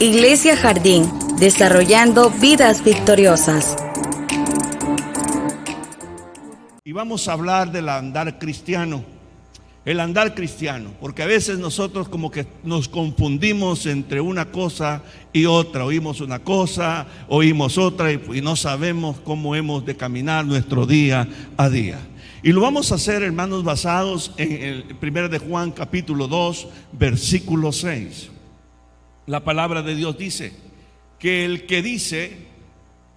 Iglesia Jardín, desarrollando vidas victoriosas. Y vamos a hablar del andar cristiano. El andar cristiano, porque a veces nosotros como que nos confundimos entre una cosa y otra. Oímos una cosa, oímos otra y no sabemos cómo hemos de caminar nuestro día a día. Y lo vamos a hacer, hermanos, basados en el 1 de Juan capítulo 2, versículo 6. La palabra de Dios dice que el que dice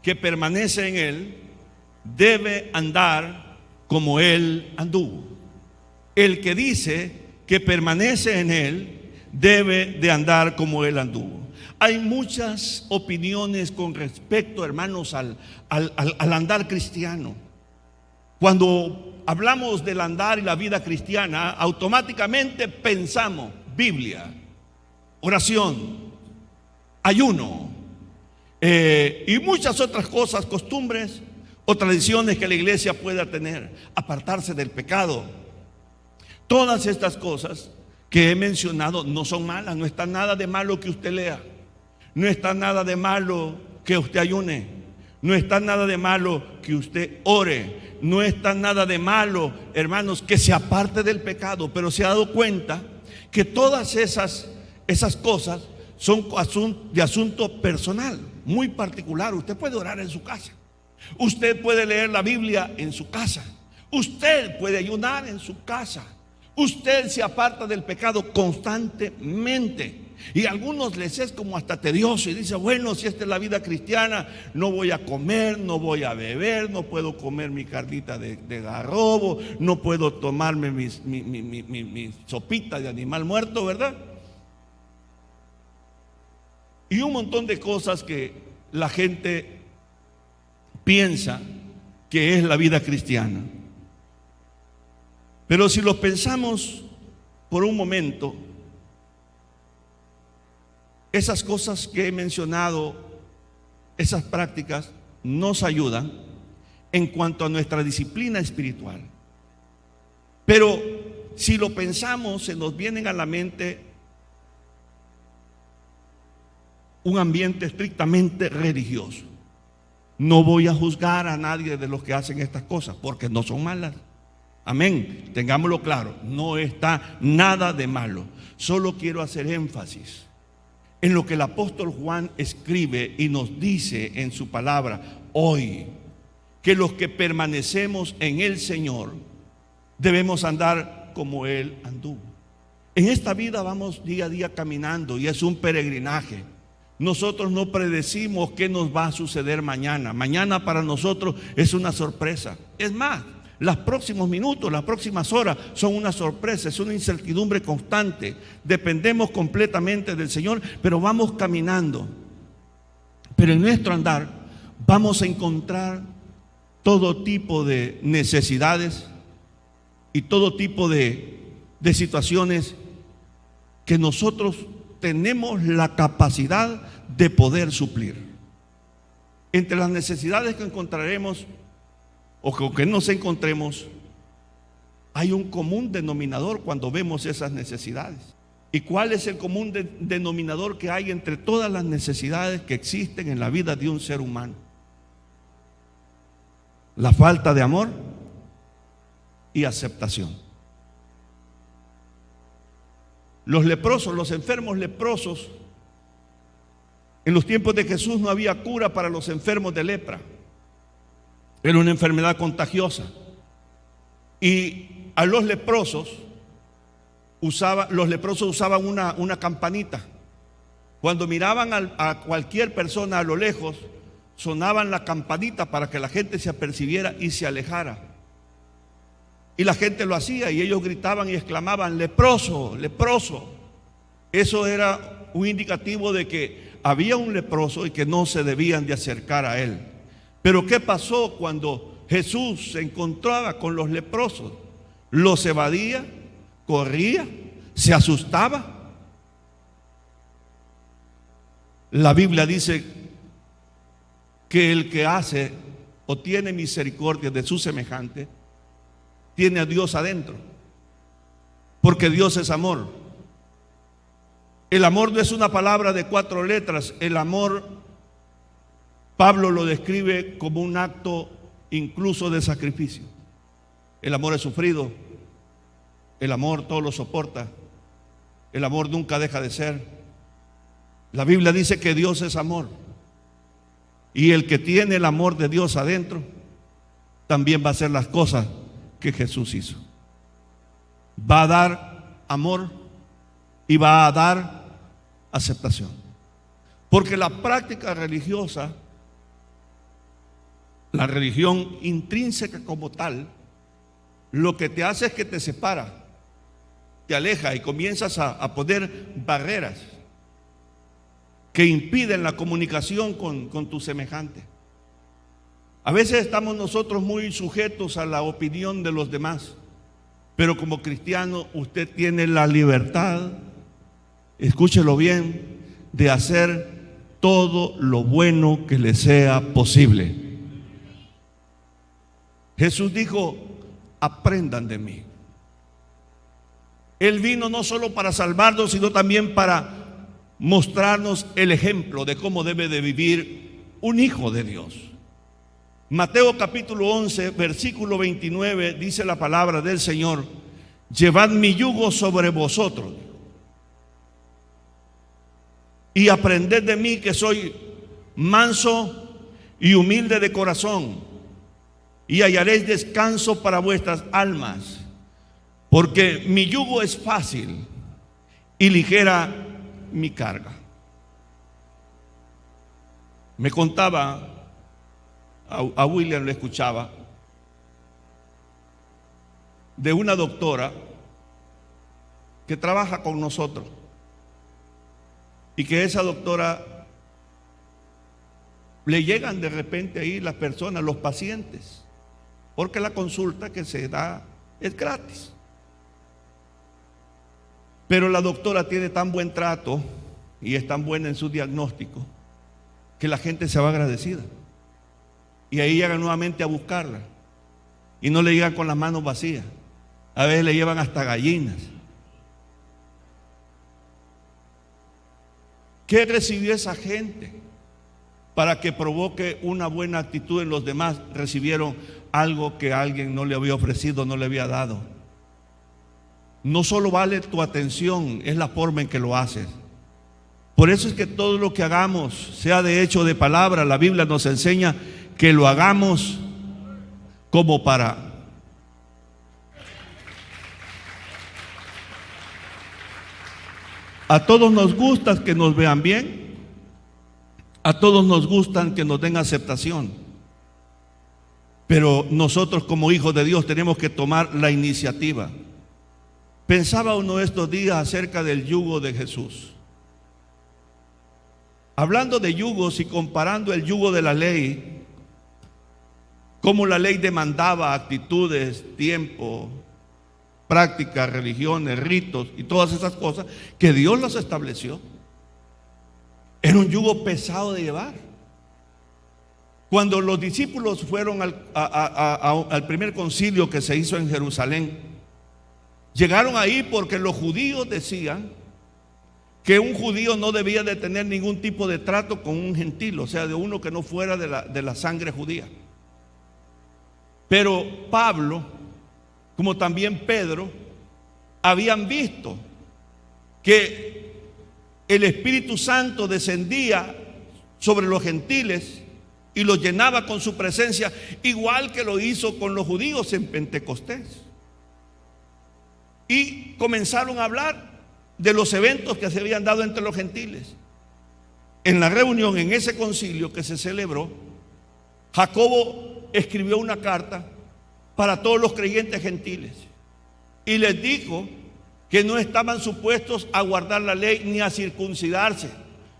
que permanece en Él debe andar como Él anduvo. El que dice que permanece en Él debe de andar como Él anduvo. Hay muchas opiniones con respecto, hermanos, al andar cristiano. Cuando hablamos del andar y la vida cristiana, automáticamente pensamos Biblia, oración, ayuno y muchas otras cosas, costumbres o tradiciones que la iglesia pueda tener. Apartarse del pecado. Todas estas cosas que he mencionado no son malas. No está nada de malo que usted lea. No está nada de malo que usted ayune. No está nada de malo que usted ore. No está nada de malo, hermanos, que se aparte del pecado. Pero se ha dado cuenta que todas esas cosas son de asunto personal, muy particular. Usted puede orar en su casa. Usted puede leer la Biblia en su casa. Usted puede ayunar en su casa. Usted se aparta del pecado constantemente. Y a algunos les es como hasta tedioso y dice, bueno, si esta es la vida cristiana, no voy a comer, no voy a beber, no puedo comer mi carnita de garrobo, no puedo tomarme mi sopita de animal muerto, ¿verdad? Y un montón de cosas que la gente piensa que es la vida cristiana. Pero si lo pensamos por un momento, esas cosas que he mencionado, esas prácticas nos ayudan en cuanto a nuestra disciplina espiritual. Pero si lo pensamos, se nos vienen a la mente un ambiente estrictamente religioso. No voy a juzgar a nadie de los que hacen estas cosas, porque no son malas. Amén, tengámoslo claro, no está nada de malo. Solo quiero hacer énfasis en lo que el apóstol Juan escribe y nos dice en su palabra hoy, que los que permanecemos en el Señor debemos andar como Él anduvo. En esta vida vamos día a día caminando y es un peregrinaje. Nosotros no predecimos qué nos va a suceder mañana. Mañana para nosotros es una sorpresa. Es más, los próximos minutos, las próximas horas son una sorpresa, es una incertidumbre constante. Dependemos completamente del Señor, pero vamos caminando. Pero en nuestro andar vamos a encontrar todo tipo de necesidades y todo tipo de situaciones que nosotros tenemos la capacidad de poder suplir. Entre las necesidades que encontraremos o que nos encontremos, hay un común denominador cuando vemos esas necesidades. ¿Y cuál es el común denominador que hay entre todas las necesidades que existen en la vida de un ser humano? La falta de amor y aceptación. Los leprosos, los enfermos leprosos, en los tiempos de Jesús no había cura para los enfermos de lepra. Era una enfermedad contagiosa. Y a los leprosos usaban una campanita. Cuando miraban a cualquier persona a lo lejos, sonaban la campanita para que la gente se apercibiera y se alejara. Y la gente lo hacía y ellos gritaban y exclamaban, leproso, leproso. Eso era un indicativo de que había un leproso y que no se debían de acercar a él. Pero ¿qué pasó cuando Jesús se encontraba con los leprosos? Los evadía, corría, se asustaba. La Biblia dice que el que hace o tiene misericordia de su semejante tiene a Dios adentro, porque Dios es amor. El amor no es una palabra de 4 letras. El amor, Pablo lo describe como un acto incluso de sacrificio. El amor es sufrido. El amor todo lo soporta. El amor nunca deja de ser. La Biblia dice que Dios es amor. Y el que tiene el amor de Dios adentro, también va a hacer las cosas que Jesús hizo. Va a dar amor y va a dar aceptación. Porque la práctica religiosa, la religión intrínseca como tal, lo que te hace es que te separa, te aleja y comienzas a poner barreras que impiden la comunicación con tu semejante. A veces estamos nosotros muy sujetos a la opinión de los demás, pero como cristiano usted tiene la libertad, escúchelo bien, de hacer todo lo bueno que le sea posible. Jesús dijo: aprendan de mí. Él vino no solo para salvarnos, sino también para mostrarnos el ejemplo de cómo debe de vivir un hijo de Dios. Mateo capítulo 11, versículo 29, dice la palabra del Señor: llevad mi yugo sobre vosotros y aprended de mí, que soy manso y humilde de corazón, y hallaréis descanso para vuestras almas, porque mi yugo es fácil y ligera mi carga. Me contaba, a William le escuchaba, de una doctora que trabaja con nosotros, y que esa doctora le llegan de repente ahí las personas, los pacientes, porque la consulta que se da es gratis. Pero la doctora tiene tan buen trato y es tan buena en su diagnóstico que la gente se va agradecida. Y ahí llegan nuevamente a buscarla. Y no le llegan con las manos vacías. A veces le llevan hasta gallinas. ¿Qué recibió esa gente para que provoque una buena actitud en los demás? Recibieron algo que alguien no le había ofrecido, no le había dado. No solo vale tu atención, es la forma en que lo haces. Por eso es que todo lo que hagamos, sea de hecho o de palabra, la Biblia nos enseña que lo hagamos como para. A todos nos gusta que nos vean bien, a todos nos gustan que nos den aceptación, pero nosotros como hijos de Dios tenemos que tomar la iniciativa. Pensaba uno estos días acerca del yugo de Jesús. Hablando de yugos y comparando el yugo de la ley, cómo la ley demandaba actitudes, tiempo, prácticas, religiones, ritos y todas esas cosas que Dios las estableció. Era un yugo pesado de llevar. Cuando los discípulos fueron al primer concilio que se hizo en Jerusalén, llegaron ahí porque los judíos decían que un judío no debía de tener ningún tipo de trato con un gentil, o sea, de uno que no fuera de la sangre judía. Pero Pablo, como también Pedro, habían visto que el Espíritu Santo descendía sobre los gentiles y los llenaba con su presencia, igual que lo hizo con los judíos en Pentecostés. Y comenzaron a hablar de los eventos que se habían dado entre los gentiles. En la reunión, en ese concilio que se celebró, Jacobo escribió una carta para todos los creyentes gentiles y les dijo que no estaban supuestos a guardar la ley ni a circuncidarse.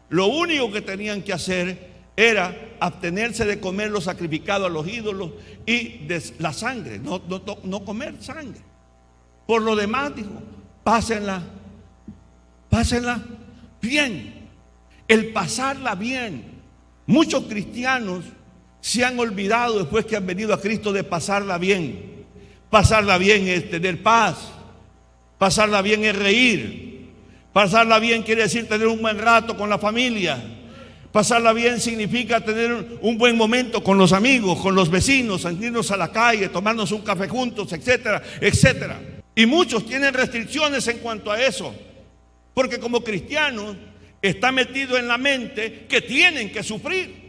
Lo único que tenían que hacer era abstenerse de comer lo sacrificado a los ídolos y de la sangre, no comer sangre. Por lo demás, dijo, pásenla bien. El pasarla bien. Muchos cristianos se han olvidado después que han venido a Cristo de pasarla bien. Pasarla bien es tener paz. Pasarla bien es reír. Pasarla bien quiere decir tener un buen rato con la familia. Pasarla bien significa tener un buen momento con los amigos, con los vecinos, salirnos a la calle, tomarnos un café juntos, etcétera, etcétera. Y muchos tienen restricciones en cuanto a eso, porque como cristianos está metido en la mente que tienen que sufrir.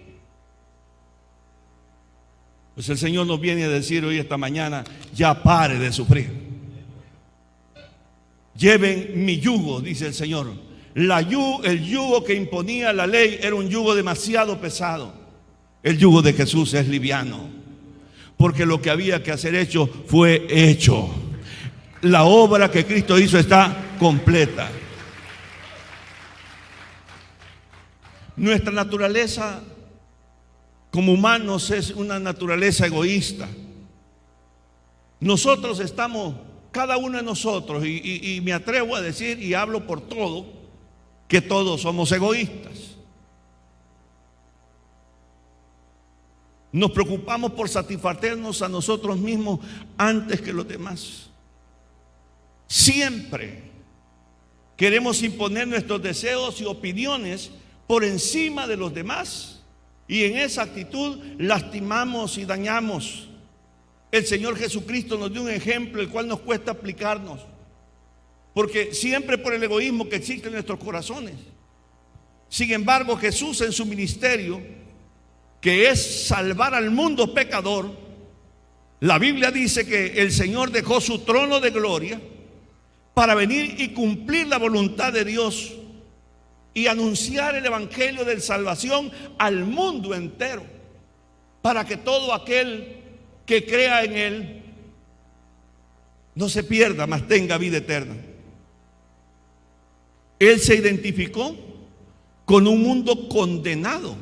Pues el Señor nos viene a decir hoy, esta mañana, ya pare de sufrir. Lleven mi yugo, dice el Señor. El yugo que imponía la ley era un yugo demasiado pesado. El yugo de Jesús es liviano, porque lo que había que hacer hecho fue hecho. La obra que Cristo hizo está completa. Nuestra naturaleza como humanos es una naturaleza egoísta. Nosotros estamos, cada uno de nosotros, y me atrevo a decir, y hablo por todo, que todos somos egoístas. Nos preocupamos por satisfacernos a nosotros mismos antes que los demás. Siempre queremos imponer nuestros deseos y opiniones por encima de los demás, y en esa actitud lastimamos y dañamos. El Señor Jesucristo nos dio un ejemplo el cual nos cuesta aplicarnos, porque siempre por el egoísmo que existe en nuestros corazones. Sin embargo, Jesús en su ministerio, que es salvar al mundo pecador, la Biblia dice que el Señor dejó su trono de gloria para venir y cumplir la voluntad de Dios y anunciar el evangelio de salvación al mundo entero, para que todo aquel que crea en Él no se pierda, mas tenga vida eterna. Él se identificó con un mundo condenado.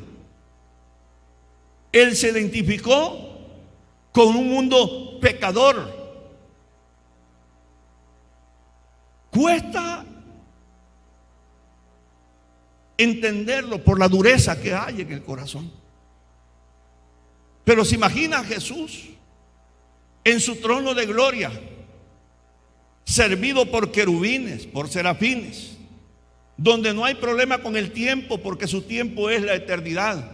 Él se identificó con un mundo pecador. Cuesta entenderlo por la dureza que hay en el corazón. Pero se imagina a Jesús en su trono de gloria, servido por querubines, por serafines, donde no hay problema con el tiempo, porque su tiempo es la eternidad,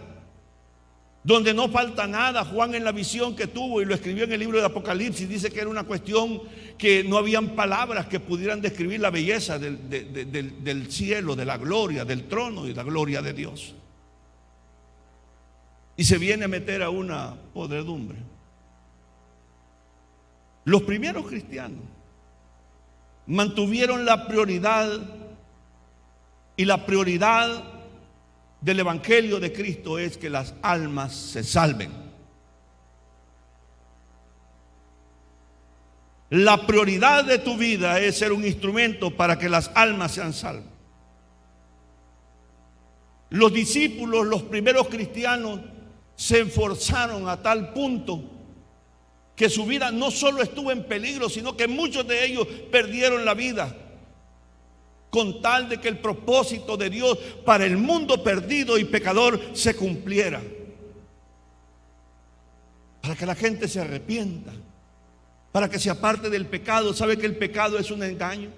donde no falta nada. Juan, en la visión que tuvo, y lo escribió en el libro de Apocalipsis, dice que era una cuestión que no habían palabras que pudieran describir la belleza del cielo, de la gloria, del trono y la gloria de Dios. Y se viene a meter a una podredumbre. Los primeros cristianos mantuvieron la prioridad, y la prioridad del evangelio de Cristo es que las almas se salven. La prioridad de tu vida es ser un instrumento para que las almas sean salvas. Los discípulos, los primeros cristianos, se esforzaron a tal punto que su vida no solo estuvo en peligro, sino que muchos de ellos perdieron la vida, con tal de que el propósito de Dios para el mundo perdido y pecador se cumpliera, para que la gente se arrepienta, para que se aparte del pecado. ¿Sabe que el pecado es un engaño?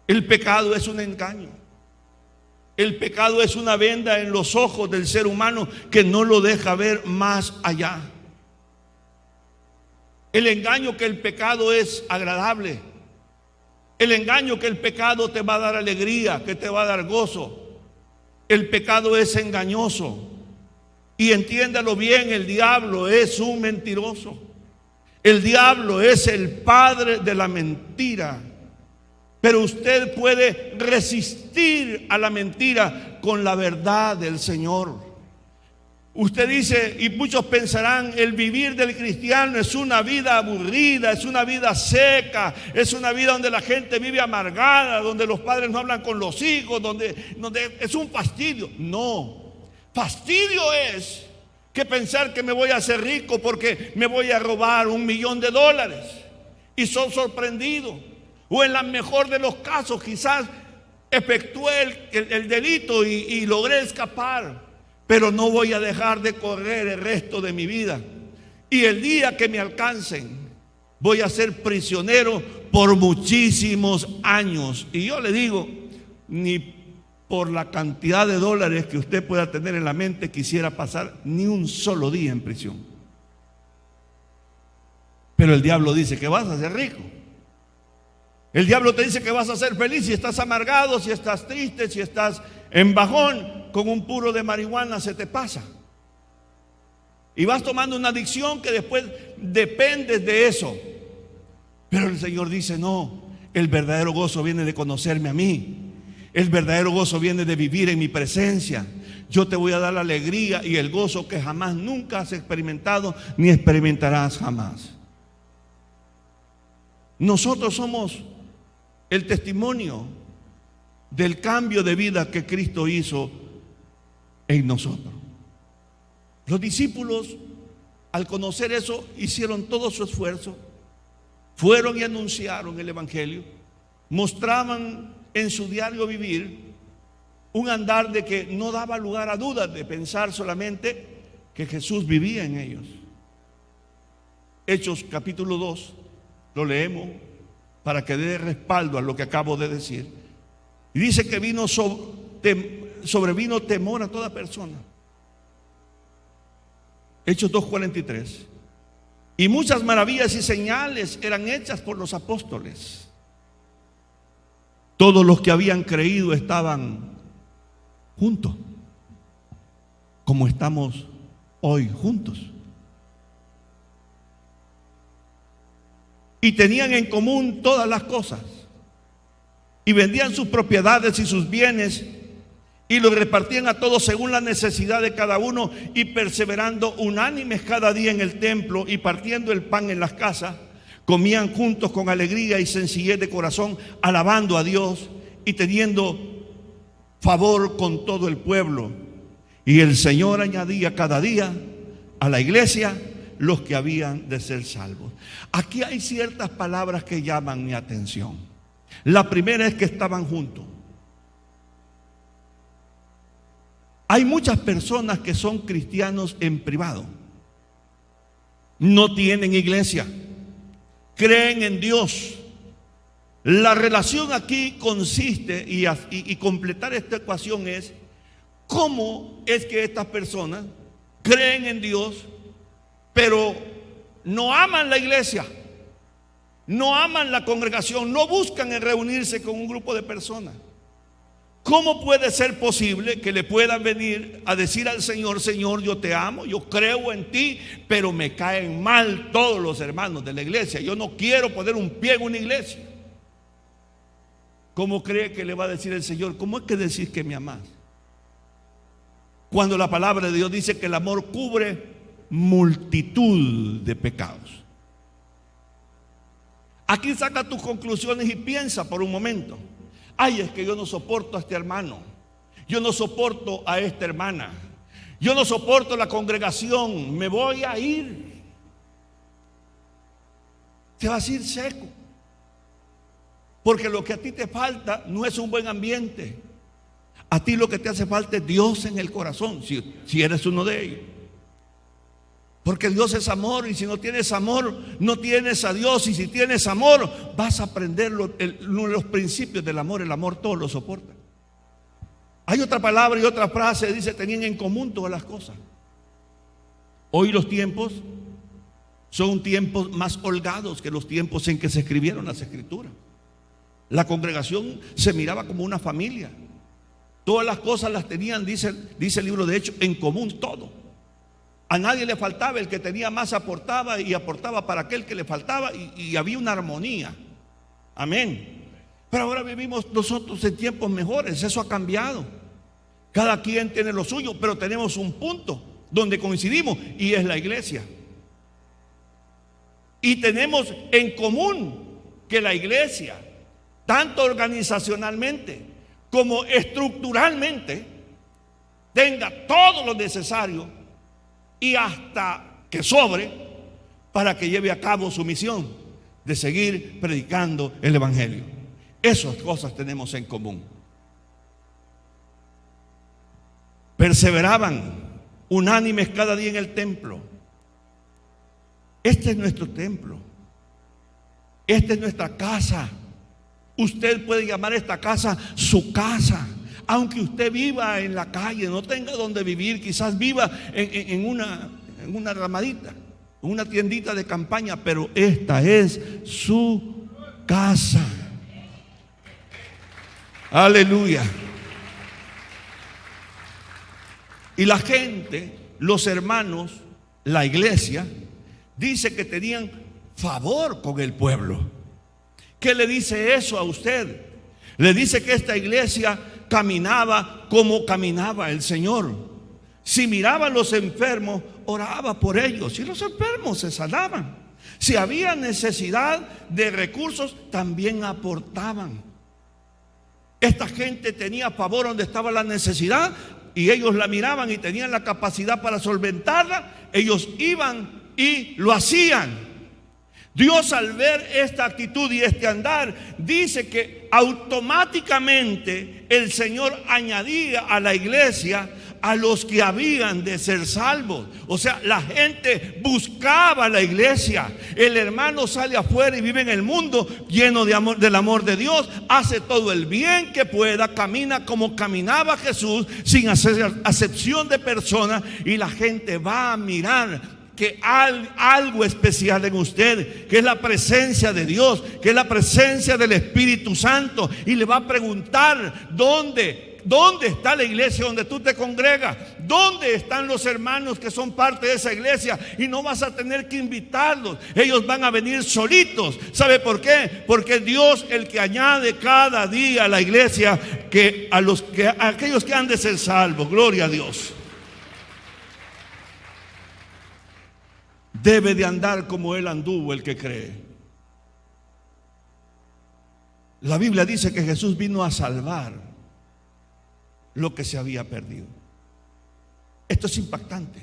El pecado es un engaño. El pecado es una venda en los ojos del ser humano que no lo deja ver más allá. El engaño que el pecado es agradable. El engaño que el pecado te va a dar alegría, que te va a dar gozo. El pecado es engañoso. Y entiéndalo bien, el diablo es un mentiroso. El diablo es el padre de la mentira. Pero usted puede resistir a la mentira con la verdad del Señor. Usted dice, y muchos pensarán, el vivir del cristiano es una vida aburrida, es una vida seca, es una vida donde la gente vive amargada, donde los padres no hablan con los hijos, donde es un fastidio. No, fastidio es que pensar que me voy a hacer rico porque me voy a robar $1.000.000 y soy sorprendido. O en la mejor de los casos quizás efectué el delito y logré escapar, pero no voy a dejar de correr el resto de mi vida. Y el día que me alcancen, Voy a ser prisionero por muchísimos años. Y yo le digo, ni por la cantidad de dólares que usted pueda tener en la mente quisiera pasar ni un solo día en prisión. Pero el diablo dice que vas a ser rico. El diablo te dice que vas a ser feliz. Si estás amargado, si estás triste, si estás en bajón, con un puro de marihuana se te pasa. Y vas tomando una adicción que después dependes de eso. Pero el Señor dice, no, el verdadero gozo viene de conocerme a mí. El verdadero gozo viene de vivir en mi presencia. Yo te voy a dar la alegría y el gozo que jamás nunca has experimentado ni experimentarás jamás. Nosotros somos el testimonio del cambio de vida que Cristo hizo en nosotros. Los discípulos, al conocer eso, hicieron todo su esfuerzo. Fueron y anunciaron el Evangelio. Mostraban en su diario vivir un andar de que no daba lugar a dudas, de pensar solamente que Jesús vivía en ellos. Hechos capítulo 2, lo leemos para que dé respaldo a lo que acabo de decir. Y dice que sobrevino temor a toda persona. Hechos 2:43. Y muchas maravillas y señales eran hechas por los apóstoles. Todos los que habían creído estaban juntos, como estamos hoy juntos. Y tenían en común todas las cosas. Y vendían sus propiedades y sus bienes y los repartían a todos según la necesidad de cada uno, y perseverando unánimes cada día en el templo y partiendo el pan en las casas, comían juntos con alegría y sencillez de corazón, alabando a Dios y teniendo favor con todo el pueblo. Y el Señor añadía cada día a la iglesia los que habían de ser salvos. Aquí hay ciertas palabras que llaman mi atención. La primera es que estaban juntos. Hay muchas personas que son cristianos en privado, no tienen iglesia, creen en Dios. La relación aquí consiste, y completar esta ecuación es, ¿cómo es que estas personas creen en Dios, pero no aman la iglesia, no aman la congregación, no buscan en reunirse con un grupo de personas? ¿Cómo puede ser posible que le puedan venir a decir al Señor, Señor, yo te amo, yo creo en ti, pero me caen mal todos los hermanos de la iglesia, yo no quiero poner un pie en una iglesia? ¿Cómo cree que le va a decir el Señor? ¿Cómo es que decís que me amás? Cuando la palabra de Dios dice que el amor cubre multitud de pecados. Aquí saca tus conclusiones y piensa por un momento. Ay, es que yo no soporto a este hermano, yo no soporto a esta hermana, yo no soporto la congregación, me voy a ir. Te vas a ir seco, porque lo que a ti te falta no es un buen ambiente. A ti lo que te hace falta es Dios en el corazón, si eres uno de ellos. Porque Dios es amor, y si no tienes amor, no tienes a Dios. Y si tienes amor, vas a aprender uno de los principios del amor. El amor todo lo soporta. Hay otra palabra y otra frase, dice, tenían en común todas las cosas. Hoy los tiempos son tiempos más holgados que los tiempos en que se escribieron las escrituras. La congregación se miraba como una familia. Todas las cosas las tenían, dice el libro de Hechos, en común todo. A nadie le faltaba, el que tenía más aportaba, y aportaba para aquel que le faltaba, y había una armonía. Amén. Pero ahora vivimos nosotros en tiempos mejores, eso ha cambiado. Cada quien tiene lo suyo, pero tenemos un punto donde coincidimos, y es la iglesia. Y tenemos en común que la iglesia, tanto organizacionalmente como estructuralmente, tenga todo lo necesario y hasta que sobre para que lleve a cabo su misión de seguir predicando el Evangelio. Esas cosas tenemos en común. Perseveraban unánimes cada día en el templo. Este es nuestro templo. Esta es nuestra casa. Usted puede llamar a esta casa su casa. Aunque usted viva en la calle, no tenga donde vivir, quizás viva en una ramadita, en una tiendita de campaña, pero esta es su casa. Aleluya. Y la gente, los hermanos, la iglesia, dice que tenían favor con el pueblo. ¿Qué le dice eso a usted? Le dice que esta iglesia caminaba como caminaba el Señor. Si miraba a los enfermos, oraba por ellos y los enfermos se sanaban. Si había necesidad de recursos, también aportaban. Esta gente tenía favor donde estaba la necesidad y ellos la miraban y tenían la capacidad para solventarla. Ellos iban y lo hacían. Dios, al ver esta actitud y este andar, dice que automáticamente el Señor añadía a la iglesia a los que habían de ser salvos. O sea, la gente buscaba la iglesia. El hermano sale afuera y vive en el mundo lleno de amor, del amor de Dios. Hace todo el bien que pueda, camina como caminaba Jesús, sin hacer acepción de persona, y la gente va a mirar que hay algo especial en usted, que es la presencia de Dios, que es la presencia del Espíritu Santo, y le va a preguntar: ¿dónde está la iglesia donde tú te congregas? ¿Dónde están los hermanos que son parte de esa iglesia? Y no vas a tener que invitarlos, ellos van a venir solitos. ¿Sabe por qué? Porque Dios, el que añade cada día a la iglesia que a aquellos que han de ser salvos. Gloria a Dios. Debe de andar como Él anduvo el que cree. La Biblia dice que Jesús vino a salvar lo que se había perdido. Esto es impactante,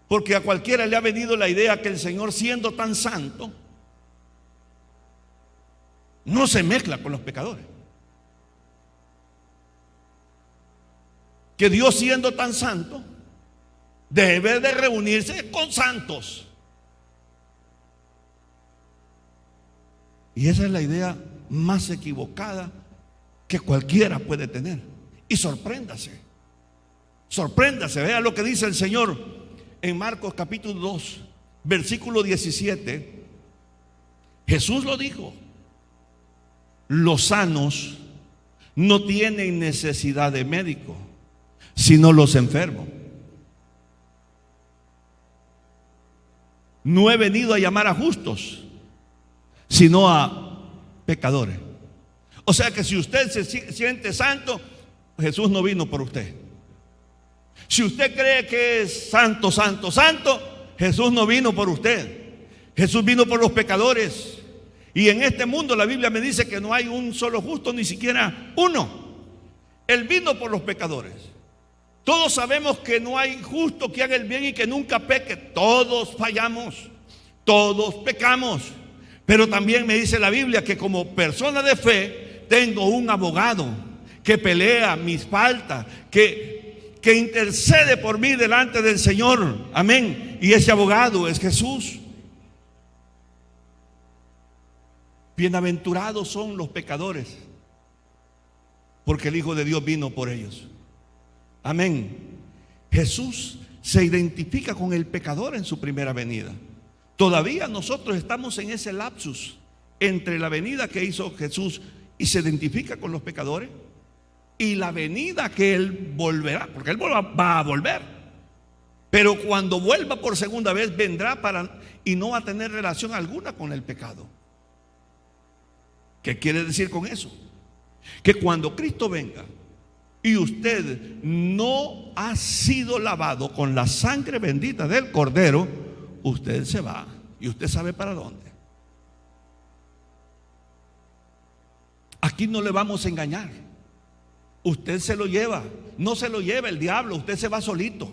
porque a cualquiera le ha venido la idea que el Señor, siendo tan santo, no se mezcla con los pecadores. Que Dios, siendo tan santo, debe de reunirse con santos. Y esa es la idea más equivocada que cualquiera puede tener. Y sorpréndase, vea lo que dice el Señor en Marcos capítulo 2, versículo 17. Jesús lo dijo: los sanos no tienen necesidad de médico, sino los enfermos. No he venido a llamar a justos, sino a pecadores. O sea que si usted se siente santo, Jesús no vino por usted. Si usted cree que es santo, Jesús no vino por usted. Jesús vino por los pecadores. Y en este mundo la Biblia me dice que no hay un solo justo, ni siquiera uno. Él vino por los pecadores. Todos sabemos que no hay justo que haga el bien y que nunca peque. Todos fallamos, todos pecamos. Pero también me dice la Biblia que como persona de fe tengo un abogado que pelea mis faltas, que intercede por mí delante del Señor. Amén. Y ese abogado es Jesús. Bienaventurados son los pecadores, porque el Hijo de Dios vino por ellos. Amén. Jesús se identifica con el pecador en su primera venida. Todavía nosotros estamos en ese lapsus entre la venida que hizo Jesús y se identifica con los pecadores, y la venida que Él volverá, porque Él va a volver. Pero cuando vuelva por segunda vez, vendrá y no va a tener relación alguna con el pecado. ¿Qué quiere decir con eso? Que cuando Cristo venga y usted no ha sido lavado con la sangre bendita del Cordero, usted se va y usted sabe para dónde. Aquí no le vamos a engañar. Usted se lo lleva, no se lo lleva el diablo, usted se va solito.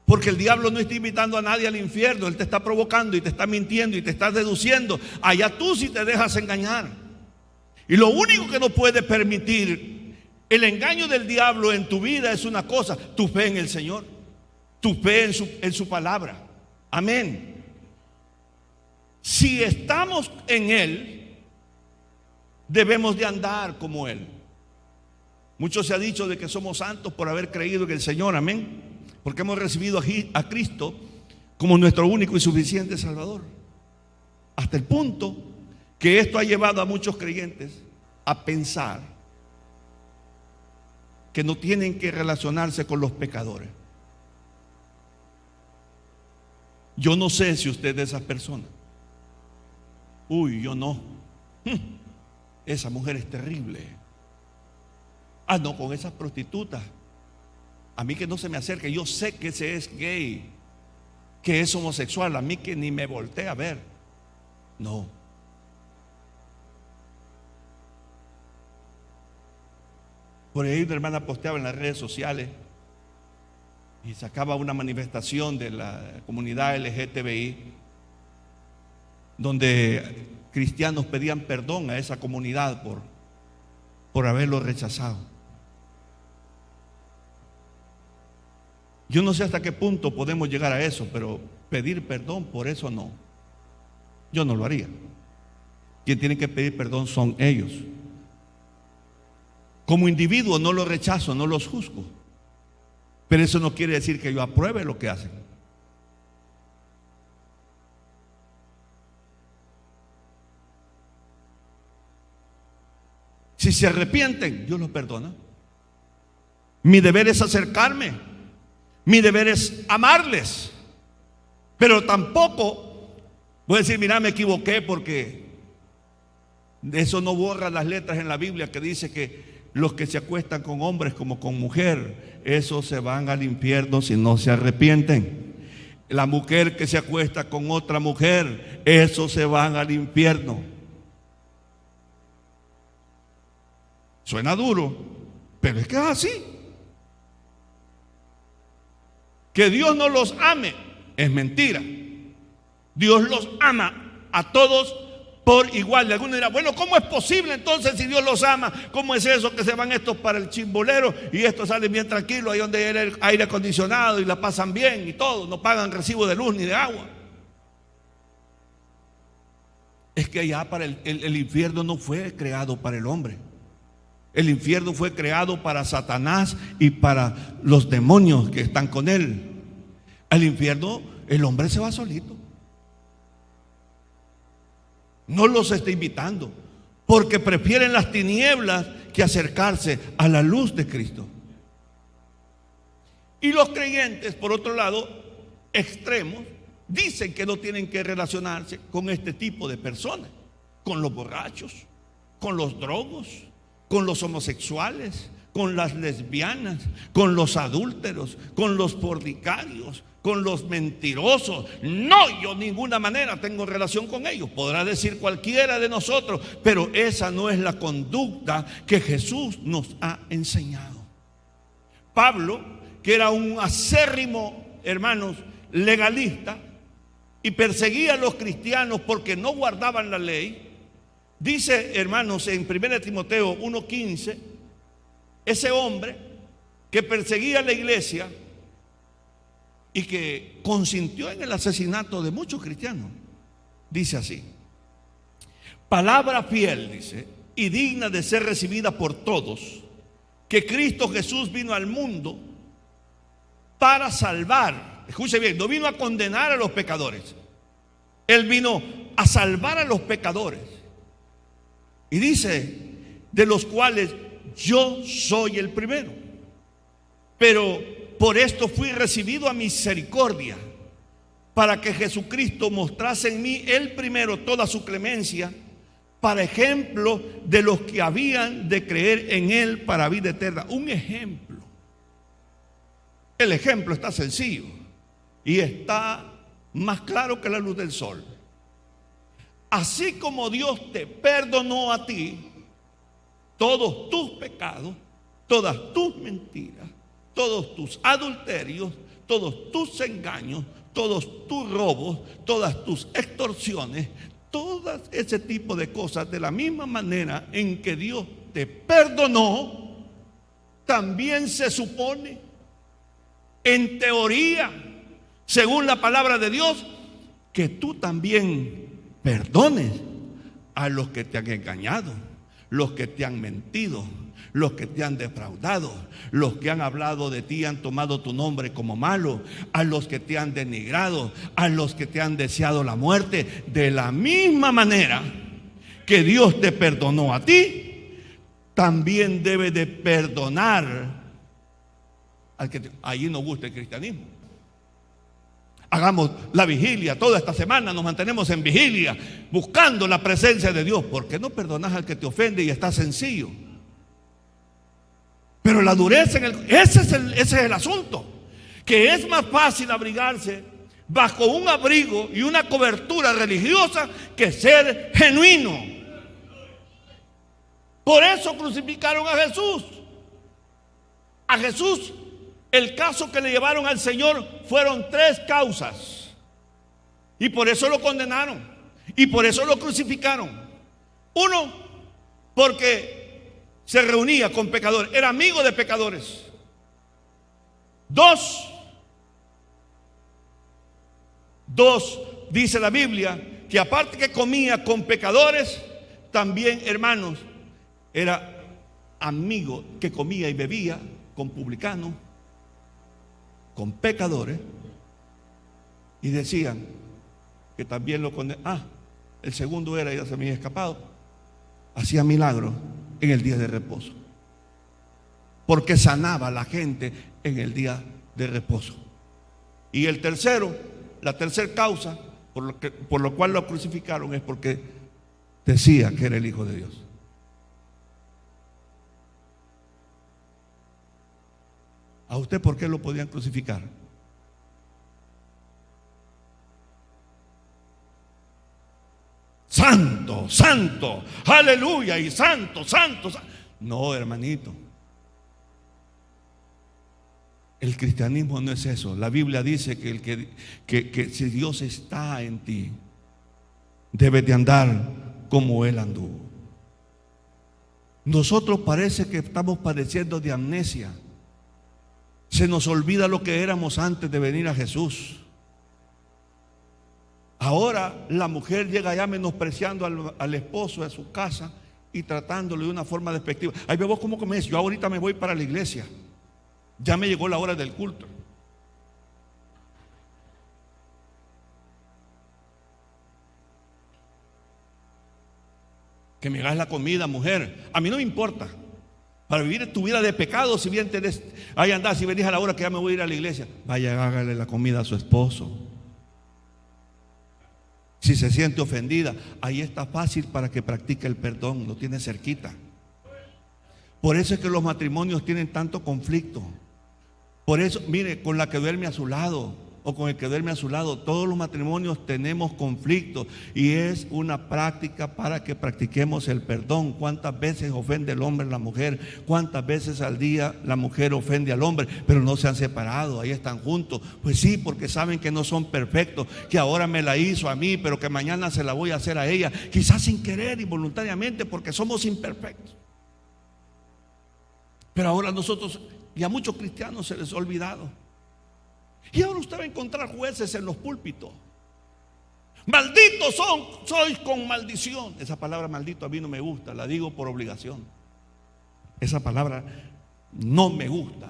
Porque el diablo no está invitando a nadie al infierno, él te está provocando y te está mintiendo y te está seduciendo. Allá tú sí te dejas engañar. Y lo único que no puede permitir el engaño del diablo en tu vida es una cosa: tu fe en el Señor, tu fe en su palabra. Amén. Si estamos en Él, debemos de andar como Él. Mucho se ha dicho de que somos santos por haber creído en el Señor, amén, porque hemos recibido a Cristo como nuestro único y suficiente Salvador. Hasta el punto que esto ha llevado a muchos creyentes a pensar que no tienen que relacionarse con los pecadores. Yo no sé si usted es de esas personas. Uy, yo no. Esa mujer es terrible. Ah, no, con esas prostitutas. A mí que no se me acerque. Yo sé que ese es gay, que es homosexual. A mí que ni me voltee a ver. No. Por ahí una hermana posteaba en las redes sociales y sacaba una manifestación de la comunidad LGTBI, donde cristianos pedían perdón a esa comunidad por haberlo rechazado. Yo no sé hasta qué punto podemos llegar a eso, pero pedir perdón por eso no. Yo no lo haría. Quien tiene que pedir perdón son ellos. Como individuo no los rechazo, no los juzgo, pero eso no quiere decir que yo apruebe lo que hacen. Si se arrepienten, Dios los perdona. Mi deber es acercarme, mi deber es amarles, pero tampoco voy a decir, mira, me equivoqué, porque eso no borra las letras en la Biblia que dice que los que se acuestan con hombres como con mujer, esos se van al infierno si no se arrepienten. La mujer que se acuesta con otra mujer, esos se van al infierno. Suena duro, pero es que es así. Que Dios no los ame es mentira. Dios los ama a todos por igual. De alguno dirá, bueno, ¿cómo es posible entonces si Dios los ama? ¿Cómo es eso que se van estos para el chimbolero y estos salen bien tranquilos, ahí donde hay el aire acondicionado y la pasan bien y todo, no pagan recibo de luz ni de agua? Es que allá para el infierno no fue creado para el hombre. El infierno fue creado para Satanás y para los demonios que están con él. Al infierno el hombre se va solito. No los está invitando, porque prefieren las tinieblas que acercarse a la luz de Cristo. Y los creyentes, por otro lado, extremos, dicen que no tienen que relacionarse con este tipo de personas, con los borrachos, con los drogos, con los homosexuales, con las lesbianas, con los adúlteros, con los fornicarios, con los mentirosos. No, yo de ninguna manera tengo relación con ellos. Podrá decir cualquiera de nosotros, pero esa no es la conducta que Jesús nos ha enseñado. Pablo, que era un acérrimo, hermanos, legalista y perseguía a los cristianos porque no guardaban la ley, dice, hermanos, en 1 Timoteo 1:15, ese hombre que perseguía a la iglesia y que consintió en el asesinato de muchos cristianos, dice así: palabra fiel, dice, y digna de ser recibida por todos, que Cristo Jesús vino al mundo para salvar. Escuche bien, no vino a condenar a los pecadores, Él vino a salvar a los pecadores. Y dice, de los cuales yo soy el primero. Pero por esto fui recibido a misericordia, para que Jesucristo mostrase en mí el primero toda su clemencia, para ejemplo de los que habían de creer en Él para vida eterna. Un ejemplo. El ejemplo está sencillo y está más claro que la luz del sol. Así como Dios te perdonó a ti todos tus pecados, todas tus mentiras, todos tus adulterios, todos tus engaños, todos tus robos, todas tus extorsiones, todo ese tipo de cosas, de la misma manera en que Dios te perdonó, también se supone, en teoría, según la palabra de Dios, que tú también perdones a los que te han engañado, los que te han mentido, los que te han defraudado, los que han hablado de ti, han tomado tu nombre como malo, a los que te han denigrado, a los que te han deseado la muerte. De la misma manera que Dios te perdonó a ti, también debe de perdonar al que allí no gusta el cristianismo. Hagamos la vigilia, toda esta semana nos mantenemos en vigilia, buscando la presencia de Dios. ¿Por qué no perdonas al que te ofende y está sencillo? Pero la dureza, ese es el asunto, que es más fácil abrigarse bajo un abrigo y una cobertura religiosa que ser genuino. Por eso crucificaron a Jesús. A Jesús, el caso que le llevaron al Señor fueron 3 causas. Y por eso lo condenaron. Y por eso lo crucificaron. 1, porque se reunía con pecadores, era amigo de pecadores. 2, dice la Biblia, que aparte que comía con pecadores, también, hermanos, era amigo que comía y bebía con publicanos, con pecadores, y decían que también lo condenaban. El segundo era, ya se me había escapado, hacía milagros en el día de reposo, porque sanaba a la gente en el día de reposo. Y el tercero, la tercera causa por lo cual lo crucificaron, es porque decía que era el Hijo de Dios. ¿A usted por qué lo podían crucificar? Santo, santo, aleluya, y santo, santo, santo. No, hermanito. El cristianismo no es eso. La Biblia dice que si Dios está en ti, debes de andar como Él anduvo. Nosotros parece que estamos padeciendo de amnesia. Se nos olvida lo que éramos antes de venir a Jesús. Ahora la mujer llega ya menospreciando al esposo de su casa y tratándolo de una forma despectiva. Ay, vos cómo comes, yo ahorita me voy para la iglesia, ya me llegó la hora del culto. Que me hagas la comida, mujer, a mí no me importa. Para vivir tu vida de pecado, si bien tenés, ahí andás, si venís a la hora que ya me voy a ir a la iglesia, vaya, hágale la comida a su esposo. Si se siente ofendida, ahí está fácil para que practique el perdón, lo tiene cerquita. Por eso es que los matrimonios tienen tanto conflicto. Por eso, mire, con la que duerme a su lado o con el que duerme a su lado, todos los matrimonios tenemos conflictos, y es una práctica para que practiquemos el perdón. ¿Cuántas veces ofende el hombre a la mujer? ¿Cuántas veces al día la mujer ofende al hombre? Pero no se han separado, ahí están juntos. Pues sí, porque saben que no son perfectos, que ahora me la hizo a mí, pero que mañana se la voy a hacer a ella, quizás sin querer, involuntariamente, porque somos imperfectos. Pero ahora nosotros, y a muchos cristianos se les ha olvidado. Y ahora usted va a encontrar jueces en los púlpitos. Malditos sois con maldición. Esa palabra maldito a mí no me gusta, la digo por obligación. Esa palabra no me gusta.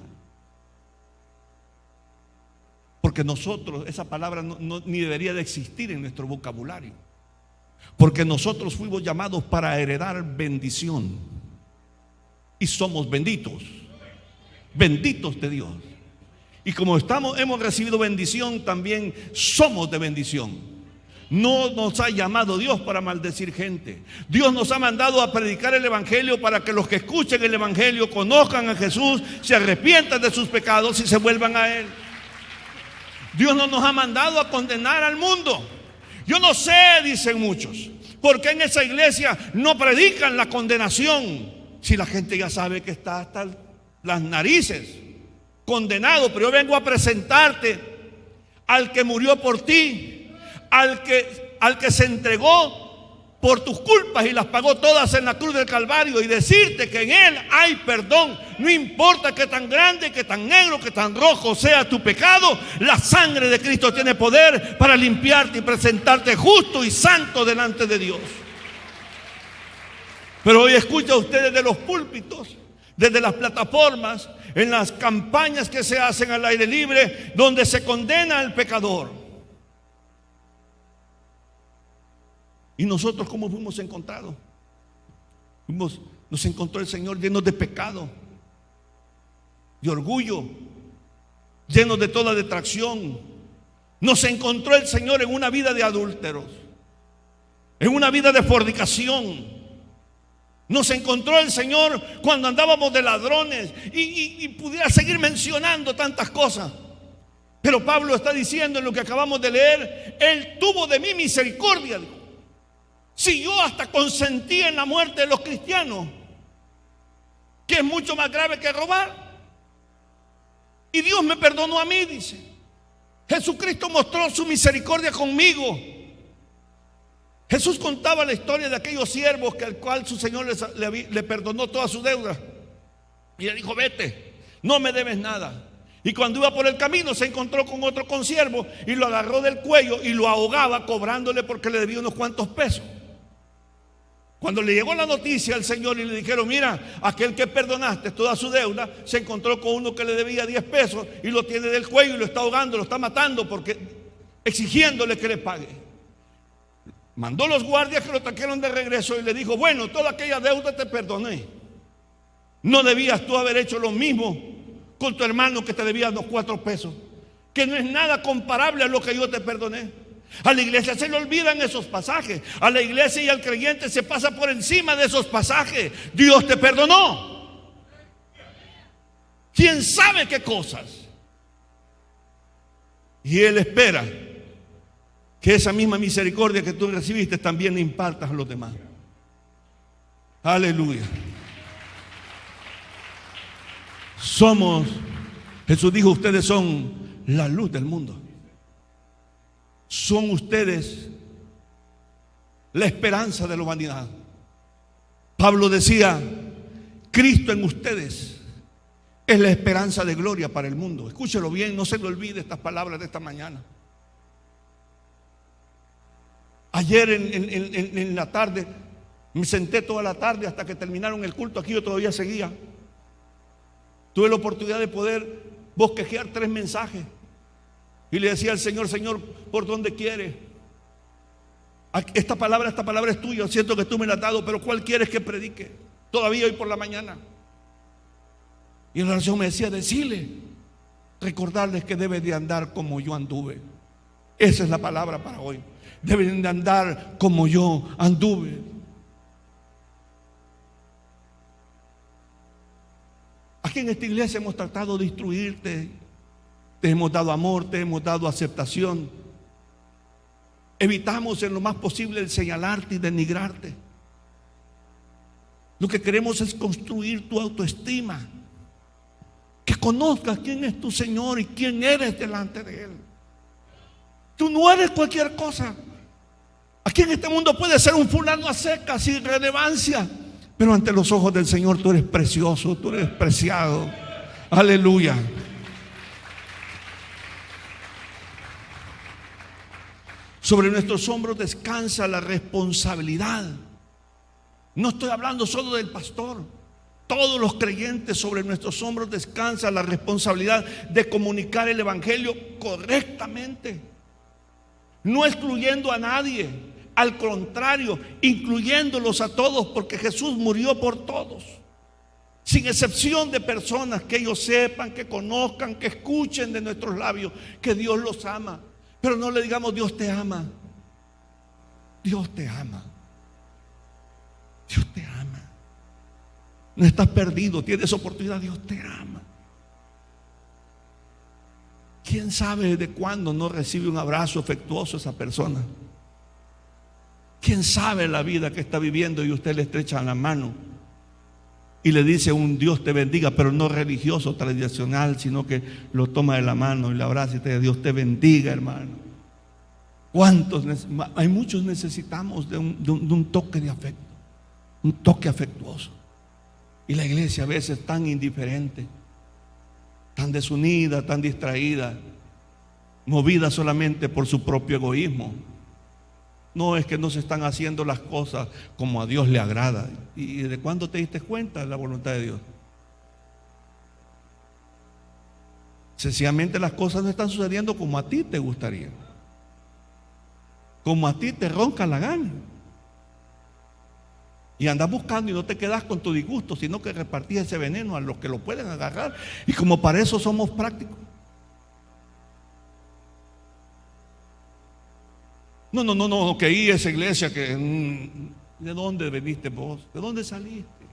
Porque nosotros, esa palabra ni debería de existir en nuestro vocabulario. Porque nosotros fuimos llamados para heredar bendición. Y somos benditos. Benditos de Dios. Y como hemos recibido bendición, también somos de bendición. No nos ha llamado Dios para maldecir gente. Dios nos ha mandado a predicar el evangelio para que los que escuchen el evangelio conozcan a Jesús, se arrepientan de sus pecados y se vuelvan a Él. Dios no nos ha mandado a condenar al mundo. Yo no sé, dicen muchos, ¿por qué en esa iglesia no predican la condenación? Si la gente ya sabe que está hasta las narices condenado. Pero yo vengo a presentarte al que murió por ti, al que se entregó por tus culpas y las pagó todas en la cruz del Calvario, y decirte que en Él hay perdón. No importa que tan grande, que tan negro, que tan rojo sea tu pecado, la sangre de Cristo tiene poder para limpiarte y presentarte justo y santo delante de Dios. Pero hoy escucha usted desde los púlpitos, desde las plataformas, en las campañas que se hacen al aire libre, donde se condena al pecador. ¿Y nosotros cómo fuimos encontrados? Nos encontró el Señor llenos de pecado, de orgullo, llenos de toda detracción. Nos encontró el Señor en una vida de adúlteros, en una vida de fornicación. Nos encontró el Señor cuando andábamos de ladrones, y pudiera seguir mencionando tantas cosas. Pero Pablo está diciendo en lo que acabamos de leer: Él tuvo de mí misericordia, dijo. Si yo hasta consentí en la muerte de los cristianos, que es mucho más grave que robar, y Dios me perdonó a mí, dice. Jesucristo mostró su misericordia conmigo. Jesús contaba la historia de aquellos siervos que al cual su Señor le perdonó toda su deuda, y le dijo: vete, no me debes nada. Y cuando iba por el camino se encontró con otro consiervo y lo agarró del cuello y lo ahogaba, cobrándole porque le debía unos cuantos pesos. Cuando le llegó la noticia al Señor y le dijeron: mira, aquel que perdonaste toda su deuda se encontró con uno que le debía 10 pesos y lo tiene del cuello y lo está ahogando, lo está matando, porque exigiéndole que le pague. Mandó los guardias que lo trajeron de regreso y le dijo: bueno, toda aquella deuda te perdoné. ¿No debías tú haber hecho lo mismo con tu hermano que te debía los 4 pesos? Que no es nada comparable a lo que yo te perdoné. A la iglesia se le olvidan esos pasajes. A la iglesia y al creyente se pasa por encima de esos pasajes. Dios te perdonó. ¿Quién sabe qué cosas? Y Él espera que esa misma misericordia que tú recibiste también le impartas a los demás. Aleluya. Jesús dijo: ustedes son la luz del mundo. Son ustedes la esperanza de la humanidad. Pablo decía: Cristo en ustedes es la esperanza de gloria para el mundo. Escúchelo bien, no se le olvide estas palabras de esta mañana. Ayer en la tarde me senté toda la tarde hasta que terminaron el culto. Aquí yo todavía seguía. Tuve la oportunidad de poder bosquejear 3 mensajes. Y le decía al Señor: Señor, ¿por dónde quiere? Esta palabra es tuya. Siento que tú me la has dado, pero ¿cuál quieres que predique? Todavía hoy por la mañana. Y en la oración me decía: decirle, recordarles que deben de andar como yo anduve. Esa es la palabra para hoy. Deben de andar como yo anduve. Aquí en esta iglesia hemos tratado de instruirte. Te hemos dado amor, te hemos dado aceptación. Evitamos en lo más posible el señalarte y denigrarte. Lo que queremos es construir tu autoestima. Que conozcas quién es tu Señor y quién eres delante de Él. Tú no eres cualquier cosa. Aquí en este mundo puedes ser un fulano a secas, sin relevancia, pero ante los ojos del Señor tú eres precioso, tú eres preciado. Aleluya. Sobre nuestros hombros descansa la responsabilidad. No estoy hablando solo del pastor. Todos los creyentes, sobre nuestros hombros descansa la responsabilidad de comunicar el evangelio correctamente, no excluyendo a nadie, al contrario, incluyéndolos a todos, porque Jesús murió por todos, sin excepción de personas, que ellos sepan, que conozcan, que escuchen de nuestros labios que Dios los ama. Pero no le digamos: Dios te ama. Dios te ama. Dios te ama. No estás perdido, tienes oportunidad. Dios te ama. ¿Quién sabe desde cuándo no recibe un abrazo afectuoso esa persona? ¿Quién sabe la vida que está viviendo y usted le estrecha la mano y le dice un Dios te bendiga, pero no religioso, tradicional, sino que lo toma de la mano y le abraza y te dice: Dios te bendiga, hermano? Hay muchos necesitamos de un toque de afecto, un toque afectuoso. Y la iglesia a veces tan indiferente, tan desunida, tan distraída, movida solamente por su propio egoísmo. No, es que no se están haciendo las cosas como a Dios le agrada. ¿Y de cuándo te diste cuenta de la voluntad de Dios? Sencillamente las cosas no están sucediendo como a ti te gustaría, como a ti te ronca la gana. Y andas buscando y no te quedas con tu disgusto, sino que repartís ese veneno a los que lo pueden agarrar. Y como para eso somos prácticos. No, que ahí esa iglesia que... ¿De dónde veniste vos? ¿De dónde saliste?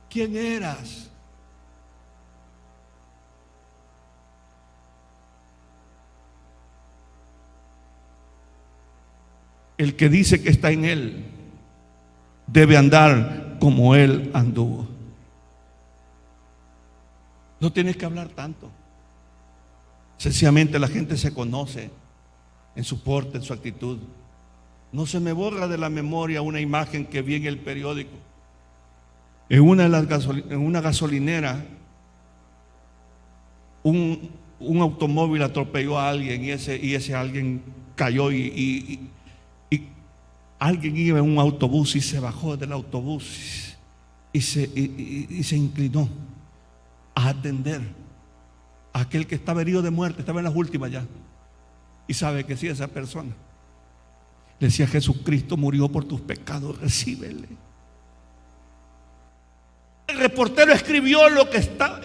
¿Quién eras? El que dice que está en Él debe andar como Él anduvo. No tienes que hablar tanto. Sencillamente la gente se conoce en su porte, en su actitud. No se me borra de la memoria una imagen que vi en el periódico. En una gasolinera, un automóvil atropelló a alguien y ese alguien cayó y alguien iba en un autobús y se bajó del autobús y se inclinó a atender a aquel que estaba herido de muerte, estaba en las últimas ya. Y sabe que si esa persona le decía: Jesucristo murió por tus pecados, recíbele. El reportero escribió lo que está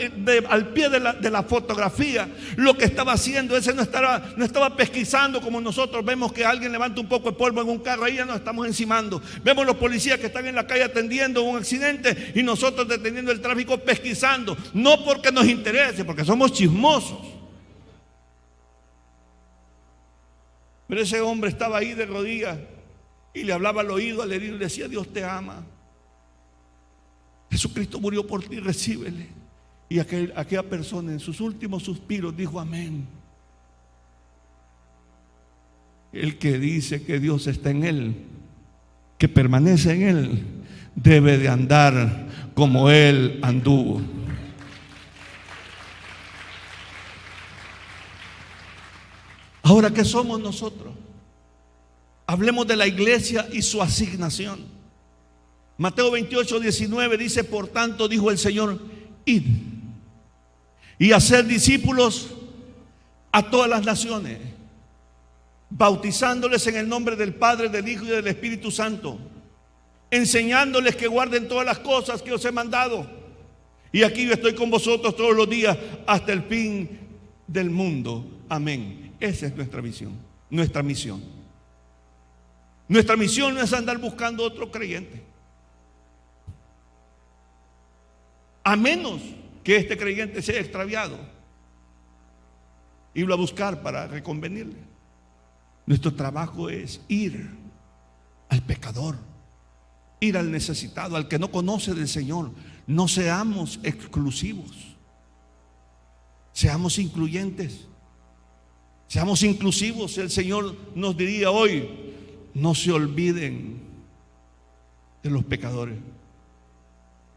al pie de la fotografía, lo que estaba haciendo. Ese no estaba pesquisando como nosotros vemos que alguien levanta un poco de polvo en un carro, ahí ya nos estamos encimando. Vemos los policías que están en la calle atendiendo un accidente y nosotros deteniendo el tráfico, pesquisando. No porque nos interese, porque somos chismosos. Pero ese hombre estaba ahí de rodillas y le hablaba al oído al herido y le decía: Dios te ama. Jesucristo murió por ti, recíbele. Y aquella persona en sus últimos suspiros dijo: amén. El que dice que Dios está en él, que permanece en él, debe de andar como él anduvo. Ahora, ¿qué somos nosotros? Hablemos de la iglesia y su asignación. Mateo 28:19 dice: por tanto, dijo el Señor, id y hacer discípulos a todas las naciones, bautizándoles en el nombre del Padre, del Hijo y del Espíritu Santo, enseñándoles que guarden todas las cosas que os he mandado. Y aquí yo estoy con vosotros todos los días hasta el fin del mundo. Amén. Esa es nuestra visión, nuestra misión. Nuestra misión no es andar buscando otro creyente, a menos que este creyente sea extraviado, irlo a buscar para reconvenirle. Nuestro trabajo es ir al pecador, ir al necesitado, al que no conoce del Señor. No seamos exclusivos, seamos incluyentes, seamos inclusivos. El Señor nos diría hoy: no se olviden de los pecadores.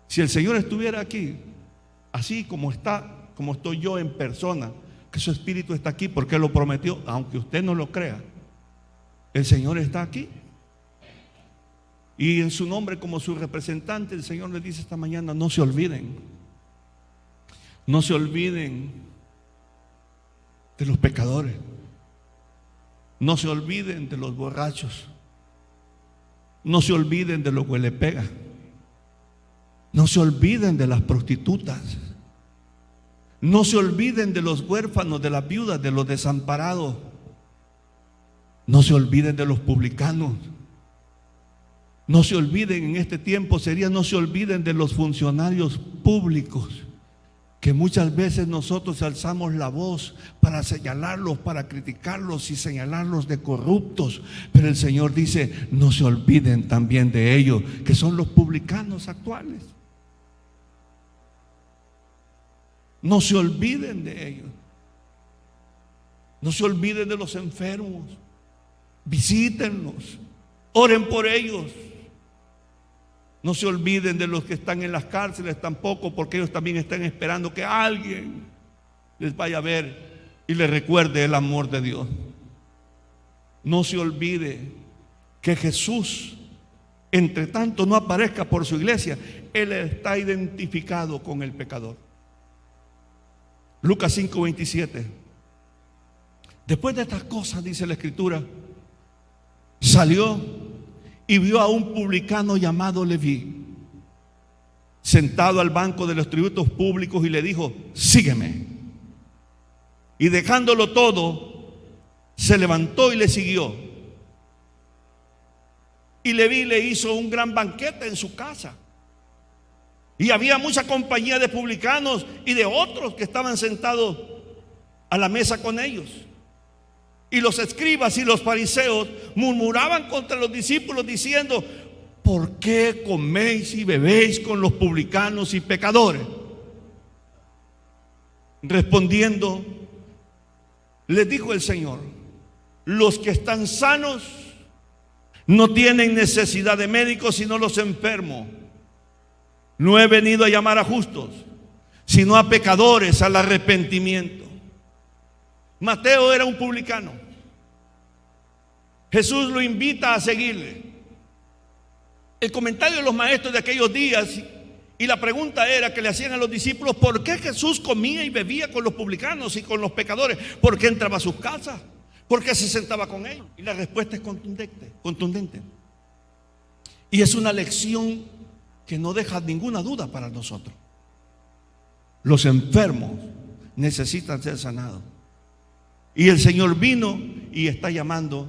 Si el Señor estuviera aquí, así como estoy yo en persona, que su Espíritu está aquí porque Él lo prometió, aunque usted no lo crea, el Señor está aquí. Y en su nombre, como su representante, el Señor les dice esta mañana: no se olviden, no se olviden de los pecadores, no se olviden de los borrachos, no se olviden de los huelepegas, no se olviden de las prostitutas, no se olviden de los huérfanos, de las viudas, de los desamparados, no se olviden de los publicanos, no se olviden, en este tiempo no se olviden de los funcionarios públicos, que muchas veces nosotros alzamos la voz para señalarlos, para criticarlos y señalarlos de corruptos. Pero el Señor dice: no se olviden también de ellos, que son los publicanos actuales. No se olviden de ellos. No se olviden de los enfermos. Visítenlos. Oren por ellos. No se olviden de los que están en las cárceles tampoco, porque ellos también están esperando que alguien les vaya a ver y les recuerde el amor de Dios. No se olvide que Jesús, entre tanto no aparezca por su iglesia, Él está identificado con el pecador. Lucas 5:27. Después de estas cosas, dice la Escritura, salió y vio a un publicano llamado Leví sentado al banco de los tributos públicos y le dijo: sígueme. Y dejándolo todo, se levantó y le siguió. Y Leví le hizo un gran banquete en su casa. Y había mucha compañía de publicanos y de otros que estaban sentados a la mesa con ellos. Y los escribas y los fariseos murmuraban contra los discípulos diciendo: ¿por qué coméis y bebéis con los publicanos y pecadores? Respondiendo, les dijo el Señor: los que están sanos no tienen necesidad de médicos, sino los enfermos. No he venido a llamar a justos, sino a pecadores al arrepentimiento. Mateo era un publicano. Jesús lo invita a seguirle. El comentario de los maestros de aquellos días y la pregunta era que le hacían a los discípulos: ¿por qué Jesús comía y bebía con los publicanos y con los pecadores? ¿Por qué entraba a sus casas? ¿Por qué se sentaba con ellos? Y la respuesta es contundente. Y es una lección que no deja ninguna duda para nosotros. Los enfermos necesitan ser sanados. Y el Señor vino y está llamando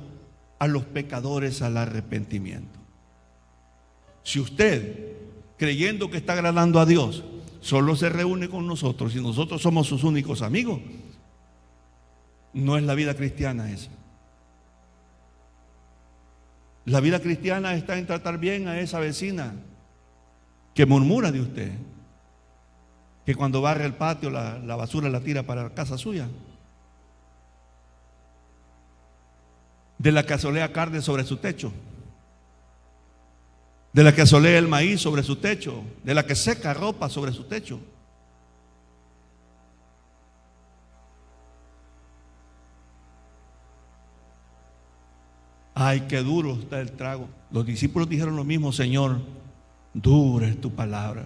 a los pecadores al arrepentimiento. Si usted, creyendo que está agradando a Dios, solo se reúne con nosotros y nosotros somos sus únicos amigos, no es la vida cristiana esa. La vida cristiana está en tratar bien a esa vecina que murmura de usted, que cuando barre el patio la basura la tira para la casa suya, de la que asolea carne sobre su techo, de la que asolea el maíz sobre su techo, de la que seca ropa sobre su techo. Ay, qué duro está el trago. Los discípulos dijeron lo mismo: Señor, dura es tu palabra.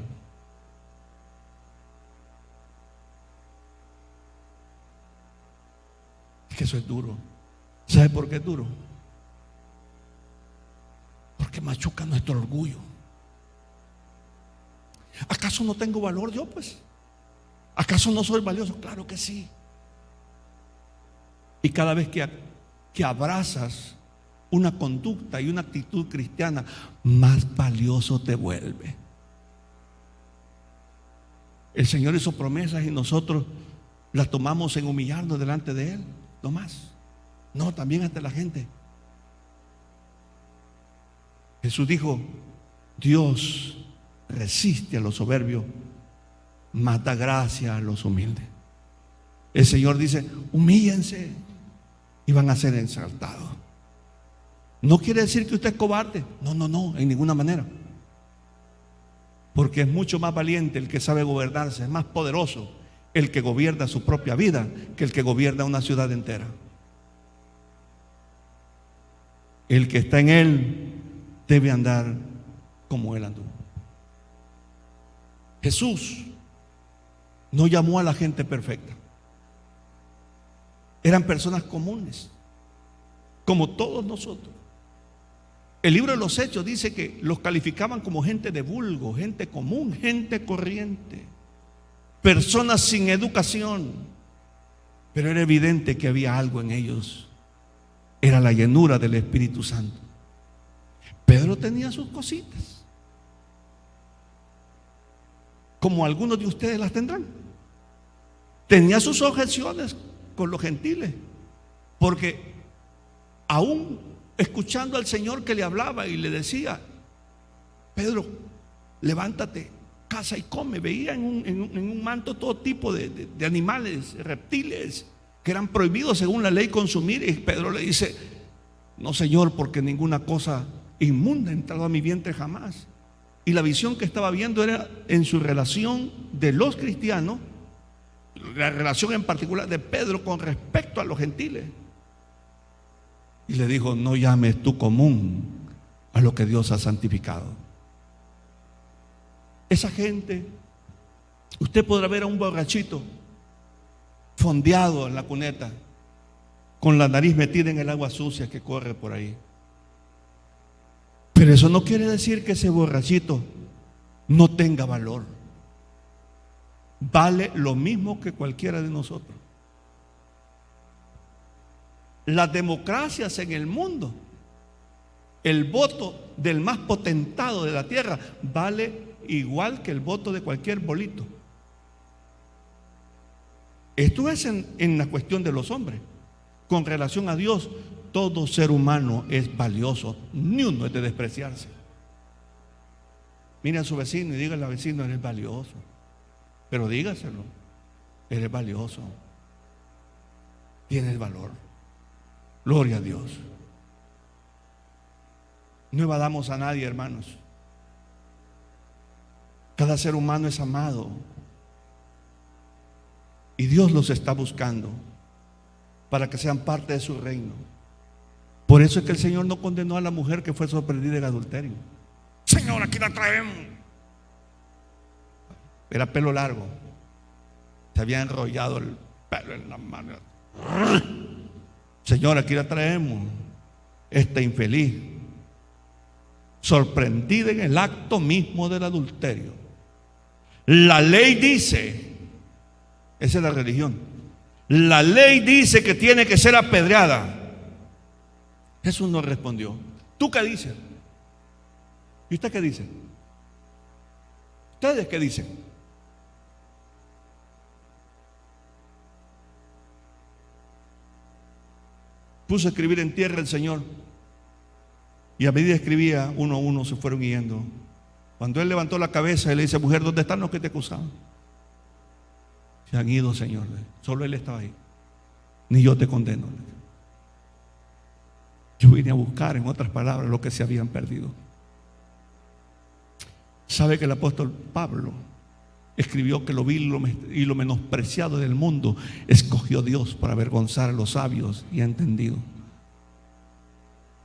Es que eso es duro. ¿Sabe por qué es duro? Porque machuca nuestro orgullo. ¿Acaso no tengo valor yo, pues? ¿Acaso no soy valioso? Claro que sí. Y cada vez que abrazas una conducta y una actitud cristiana, más valioso te vuelve. El Señor hizo promesas y nosotros las tomamos en humillarnos delante de Él, no más. No, también ante la gente. Jesús dijo: Dios resiste a los soberbios, mas da gracia a los humildes. El Señor dice: humíllense y van a ser exaltados. No quiere decir que usted es cobarde. No, en ninguna manera. Porque es mucho más valiente el que sabe gobernarse, es más poderoso el que gobierna su propia vida que el que gobierna una ciudad entera. El que está en Él debe andar como Él anduvo. Jesús no llamó a la gente perfecta. Eran personas comunes, como todos nosotros. El libro de los Hechos dice que los calificaban como gente de vulgo, gente común, gente corriente, personas sin educación. Pero era evidente que había algo en ellos. Era la llenura del Espíritu Santo. Pedro tenía sus cositas, como algunos de ustedes las tendrán. Tenía sus objeciones con los gentiles, porque aún escuchando al Señor que le hablaba y le decía: Pedro, levántate, caza y come. Veía en un manto todo tipo de animales, reptiles, que eran prohibidos según la ley consumir. Y Pedro le dice: no, Señor, porque ninguna cosa inmunda ha entrado a mi vientre jamás. Y la visión que estaba viendo era en su relación de los cristianos, la relación en particular de Pedro con respecto a los gentiles. Y le dijo: no llames tú común a lo que Dios ha santificado. Esa gente, usted podrá ver a un borrachito fondeado en la cuneta, con la nariz metida en el agua sucia que corre por ahí. Pero eso no quiere decir que ese borrachito no tenga valor. Vale lo mismo que cualquiera de nosotros. Las democracias en el mundo, el voto del más potentado de la tierra vale igual que el voto de cualquier bolito. Esto es en la cuestión de los hombres. Con relación a Dios, todo ser humano es valioso, ni uno es de despreciarse. Mire a su vecino y dígale al vecino: eres valioso. Pero dígaselo: eres valioso, tienes valor. Gloria a Dios. No evadamos a nadie, hermanos. Cada ser humano es amado y Dios los está buscando para que sean parte de su reino. Por eso es que el Señor no condenó a la mujer que fue sorprendida en adulterio. Señor, aquí la traemos. Era pelo largo, se había enrollado el pelo en la mano. Señor, aquí la traemos. Esta infeliz, sorprendida en el acto mismo del adulterio. La ley dice, esa es la religión, la ley dice que tiene que ser apedreada. Jesús no respondió. ¿Tú qué dices? ¿Y usted qué dice? ¿Ustedes qué dicen? Puso a escribir en tierra el Señor, y a medida que escribía, uno a uno se fueron yendo. Cuando él levantó la cabeza, él le dice: mujer, ¿dónde están los que te acusaban? Se han ido, Señor. Solo él estaba ahí. Ni yo te condeno. Yo vine a buscar, en otras palabras, lo que se habían perdido. ¿Sabe que el apóstol Pablo escribió que lo vil y lo menospreciado del mundo escogió Dios para avergonzar a los sabios y entendidos,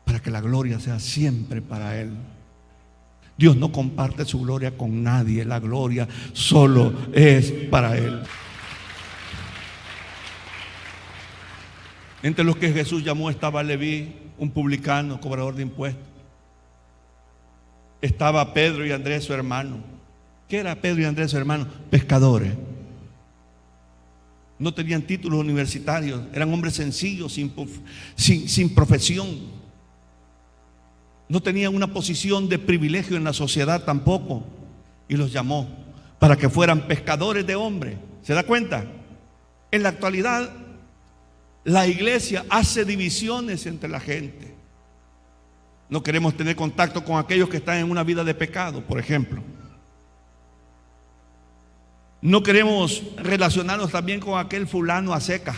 para que la gloria sea siempre para Él? Dios no comparte su gloria con nadie. La gloria solo es para Él. Entre los que Jesús llamó estaba Leví, un publicano, cobrador de impuestos. Estaba Pedro y Andrés, su hermano. ¿Qué era Pedro y Andrés, su hermano? Pescadores. No tenían títulos universitarios, eran hombres sencillos, sin profesión. No tenían una posición de privilegio en la sociedad tampoco. Y los llamó para que fueran pescadores de hombres. ¿Se da cuenta? En la actualidad, la iglesia hace divisiones entre la gente. No queremos tener contacto con aquellos que están en una vida de pecado, por ejemplo. No queremos relacionarnos también con aquel fulano a seca,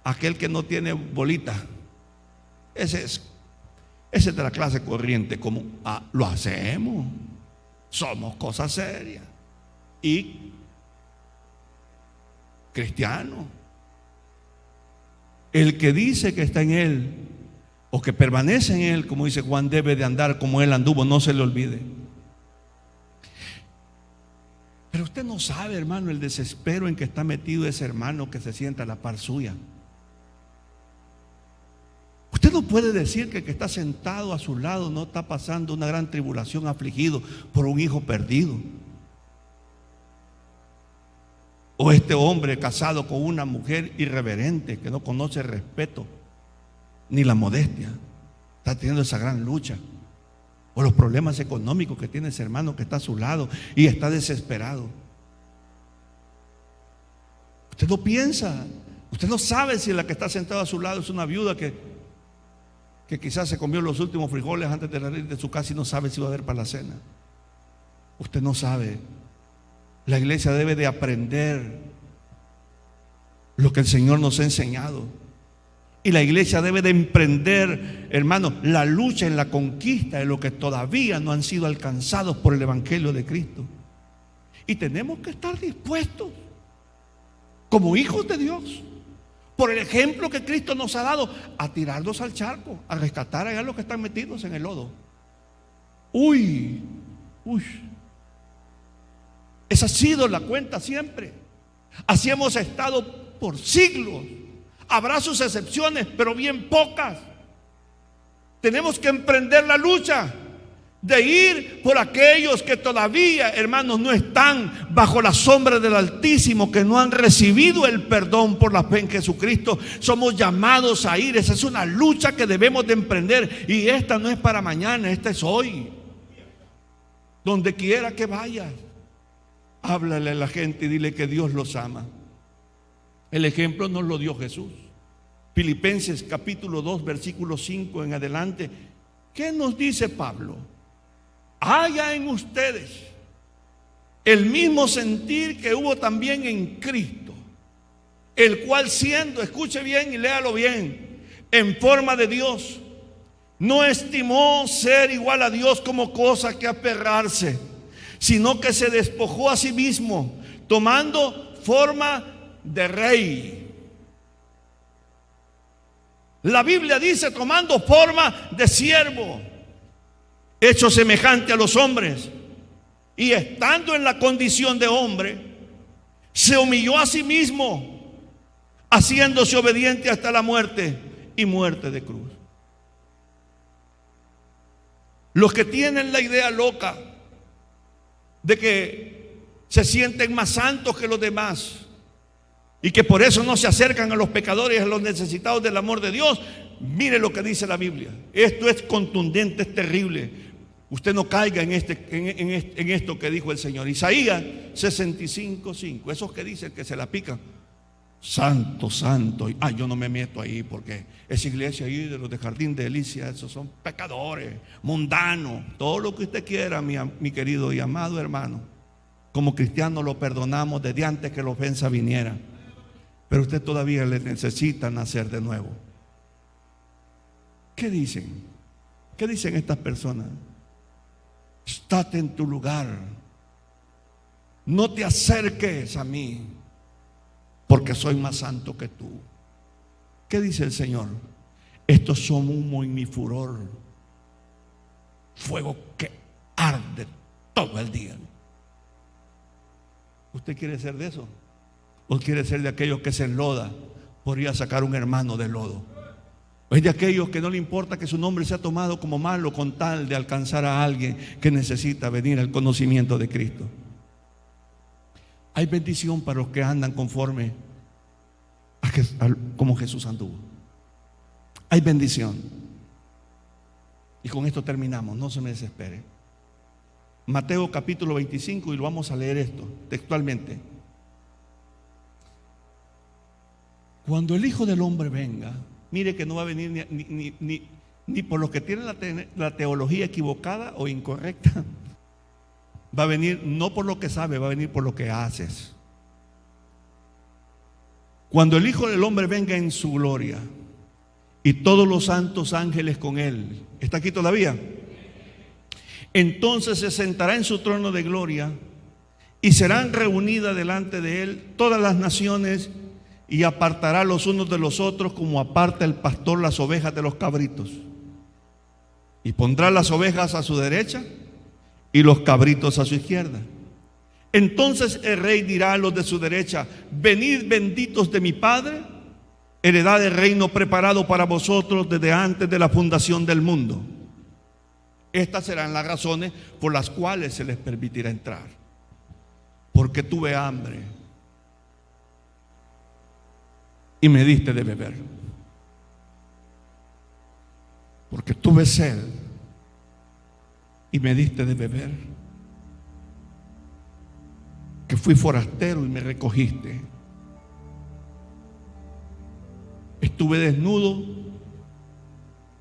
aquel que no tiene bolita. Ese es de la clase corriente común. Lo hacemos. Somos cosas serias y cristianos. El que dice que está en Él o que permanece en Él, como dice Juan, debe de andar como Él anduvo, no se le olvide. Pero usted no sabe, hermano, el desespero en que está metido ese hermano que se sienta a la par suya. Usted no puede decir que el que está sentado a su lado no está pasando una gran tribulación, afligido por un hijo perdido. O este hombre casado con una mujer irreverente que no conoce el respeto ni la modestia, está teniendo esa gran lucha. O los problemas económicos que tiene ese hermano que está a su lado y está desesperado. Usted no piensa, usted no sabe si la que está sentada a su lado es una viuda que quizás se comió los últimos frijoles antes de salir de su casa y no sabe si va a haber para la cena. Usted no sabe. La iglesia debe de aprender lo que el Señor nos ha enseñado. Y la iglesia debe de emprender, hermanos, la lucha en la conquista de lo que todavía no han sido alcanzados por el Evangelio de Cristo. Y tenemos que estar dispuestos, como hijos de Dios, por el ejemplo que Cristo nos ha dado, a tirarlos al charco, a rescatar a los que están metidos en el lodo. Uy, esa ha sido la cuenta siempre. Así hemos estado por siglos. Habrá sus excepciones, pero bien pocas. Tenemos que emprender la lucha de ir por aquellos que todavía, hermanos, no están bajo la sombra del Altísimo, que no han recibido el perdón por la fe en Jesucristo. Somos llamados a ir. Esa es una lucha que debemos de emprender, y esta no es para mañana, esta es hoy. Donde quiera que vayas, háblale a la gente y dile que Dios los ama. El ejemplo nos lo dio Jesús. Filipenses capítulo 2 versículo 5 en adelante. ¿Qué nos dice Pablo? Haya en ustedes el mismo sentir que hubo también en Cristo, el cual siendo, escuche bien y léalo bien, en forma de Dios, no estimó ser igual a Dios como cosa que aferrarse, sino que se despojó a sí mismo, tomando forma de rey. La Biblia dice tomando forma de siervo, hecho semejante a los hombres, y estando en la condición de hombre, se humilló a sí mismo, haciéndose obediente hasta la muerte, y muerte de cruz. Los que tienen la idea loca de que se sienten más santos que los demás y que por eso no se acercan a los pecadores y a los necesitados del amor de Dios, mire lo que dice la Biblia. Esto es contundente, es terrible. Usted no caiga en esto que dijo el Señor. Isaías 65:5. Esos que dicen que se la pican, santo, santo. Yo no me meto ahí porque esa iglesia ahí de los de Jardín de Delicia, esos son pecadores, mundanos, todo lo que usted quiera, mi querido y amado hermano. Como cristianos lo perdonamos desde antes que la ofensa viniera. Pero usted todavía le necesita nacer de nuevo. ¿Qué dicen? ¿Qué dicen estas personas? Estate en tu lugar. No te acerques a mí, porque soy más santo que tú. ¿Qué dice el Señor? Estos son humo en mi furor, fuego que arde todo el día. ¿Usted quiere ser de eso? ¿O quiere ser de aquellos que se enloda por ir a sacar un hermano del lodo? ¿O es de aquellos que no le importa que su nombre sea tomado como malo con tal de alcanzar a alguien que necesita venir al conocimiento de Cristo? Hay bendición para los que andan conforme como Jesús anduvo. Hay bendición. Y con esto terminamos, no se me desespere. Mateo capítulo 25, y lo vamos a leer esto textualmente. Cuando el Hijo del Hombre venga, mire que no va a venir ni por los que tienen la teología equivocada o incorrecta. Va a venir no por lo que sabe, va a venir por lo que haces. Cuando el Hijo del Hombre venga en su gloria y todos los santos ángeles con él, ¿está aquí todavía? Entonces se sentará en su trono de gloria y serán reunidas delante de él todas las naciones, y apartará los unos de los otros como aparta el pastor las ovejas de los cabritos, y pondrá las ovejas a su derecha y los cabritos a su izquierda. Entonces el rey dirá a los de su derecha: venid benditos de mi Padre, heredad del reino preparado para vosotros desde antes de la fundación del mundo. Estas serán las razones por las cuales se les permitirá entrar. Porque tuve hambre y me diste de beber. Porque tuve sed y me diste de beber. Que fui forastero y me recogiste. Estuve desnudo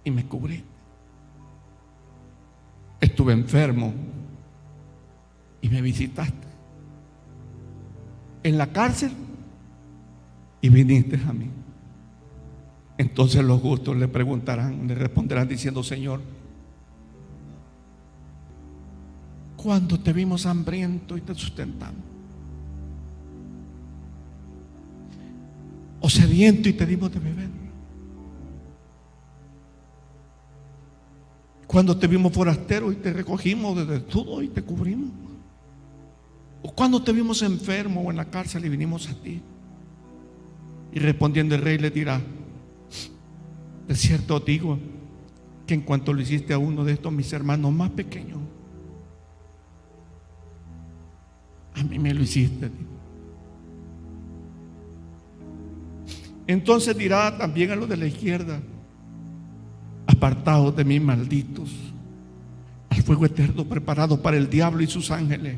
y me cubriste. Estuve enfermo y me visitaste. En la cárcel y viniste a mí. Entonces los justos le responderán diciendo: Señor, ¿cuándo te vimos hambriento y te sustentamos? ¿O sediento y te dimos de beber? ¿Cuándo te vimos forastero y te recogimos, de desnudo y te cubrimos? ¿O cuándo te vimos enfermo o en la cárcel y vinimos a ti? Y respondiendo el rey le dirá: de cierto os digo que en cuanto lo hiciste a uno de estos mis hermanos más pequeños, a mí me lo hiciste. Entonces dirá también a los de la izquierda: apartaos de mí, malditos, al fuego eterno preparado para el diablo y sus ángeles,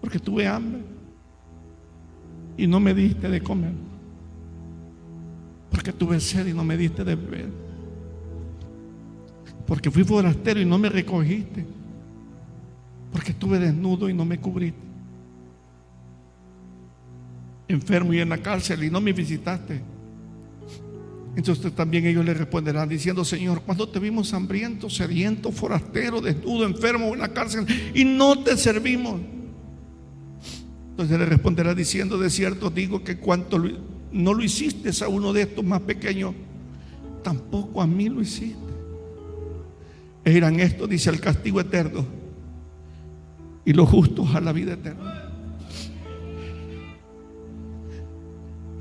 porque tuve hambre y no me diste de comer, porque tuve sed y no me diste de beber, porque fui forastero y no me recogiste, porque estuve desnudo y no me cubriste, enfermo y en la cárcel y no me visitaste. Entonces también ellos le responderán diciendo: Señor, ¿cuándo te vimos hambriento, sediento, forastero, desnudo, enfermo o en la cárcel y no te servimos? Entonces le responderá diciendo: de cierto digo que cuanto no lo hiciste a uno de estos más pequeños, tampoco a mí lo hiciste. E irán estos, dice, al castigo eterno, y los justos a la vida eterna.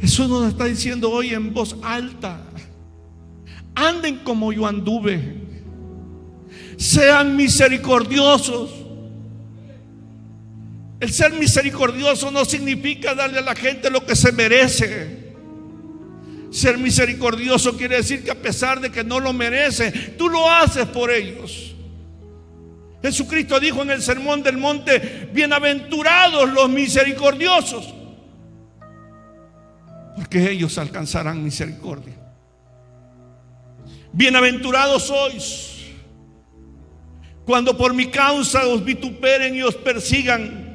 Jesús nos está diciendo hoy en voz alta: anden como yo anduve, sean misericordiosos. El ser misericordioso no significa darle a la gente lo que se merece. Ser misericordioso quiere decir que a pesar de que no lo merece, tú lo haces por ellos. Jesucristo dijo en el Sermón del Monte: bienaventurados los misericordiosos, porque ellos alcanzarán misericordia. Bienaventurados sois cuando por mi causa os vituperen y os persigan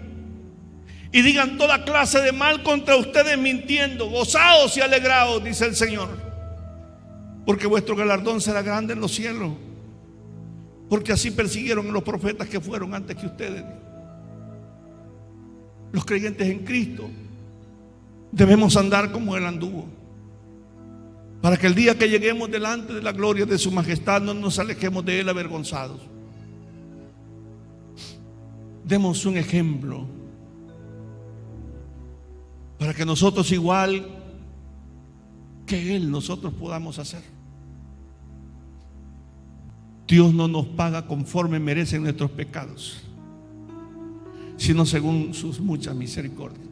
y digan toda clase de mal contra ustedes mintiendo. Gozaos y alegraos, dice el Señor, porque vuestro galardón será grande en los cielos, porque así persiguieron a los profetas que fueron antes que ustedes. Los creyentes en Cristo debemos andar como Él anduvo, para que el día que lleguemos delante de la gloria de su majestad no nos alejemos de Él avergonzados. Demos un ejemplo para que nosotros, igual que Él, nosotros podamos hacer. Dios no nos paga conforme merecen nuestros pecados, sino según sus muchas misericordias.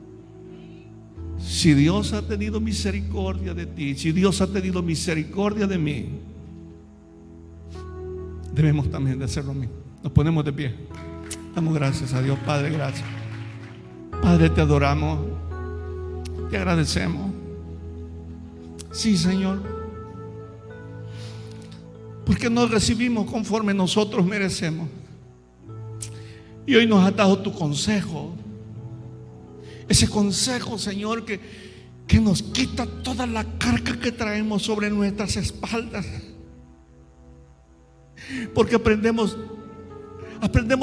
Si Dios ha tenido misericordia de ti, si Dios ha tenido misericordia de mí, debemos también de hacer lo mismo. Nos ponemos de pie. Damos gracias a Dios. Padre, gracias. Padre, te adoramos, te agradecemos. Sí, Señor, porque no recibimos conforme nosotros merecemos. Y hoy nos has dado tu consejo. Ese consejo, Señor, que nos quita toda la carga que traemos sobre nuestras espaldas. Porque aprendemos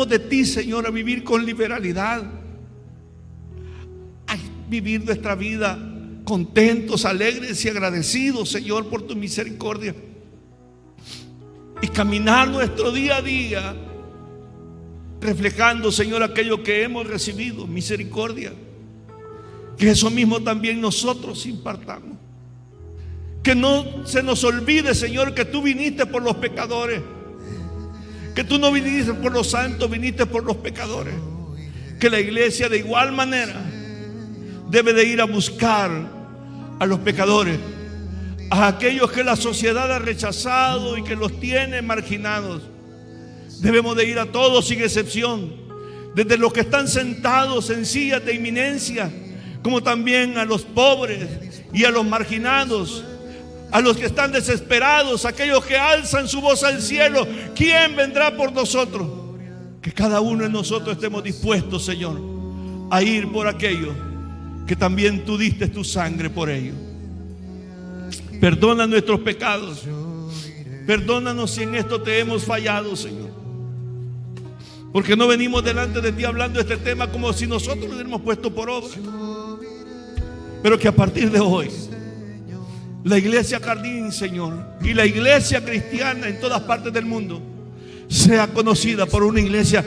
de ti, Señor, a vivir con liberalidad, a vivir nuestra vida contentos, alegres y agradecidos, Señor, por tu misericordia, y caminar nuestro día a día reflejando, Señor, aquello que hemos recibido, misericordia. Que eso mismo también nosotros impartamos. Que no se nos olvide, Señor, que tú viniste por los pecadores, que tú no viniste por los santos, viniste por los pecadores. Que la iglesia de igual manera debe de ir a buscar a los pecadores, a aquellos que la sociedad ha rechazado y que los tiene marginados. Debemos de ir a todos sin excepción, desde los que están sentados en sillas de eminencia, como también a los pobres y a los marginados, a los que están desesperados, aquellos que alzan su voz al cielo. ¿Quién vendrá por nosotros? Que cada uno de nosotros estemos dispuestos, Señor, a ir por aquellos que también tú diste tu sangre por ellos. Perdona nuestros pecados. Perdónanos si en esto te hemos fallado, Señor. Porque no venimos delante de ti hablando de este tema como si nosotros lo hubiéramos puesto por obra. Pero que a partir de hoy la iglesia Jardín, Señor, y la iglesia cristiana en todas partes del mundo sea conocida por una iglesia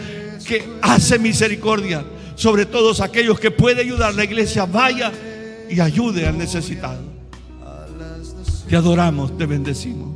que hace misericordia sobre todos aquellos que puede ayudar. La iglesia vaya y ayude al necesitado. Te adoramos, te bendecimos.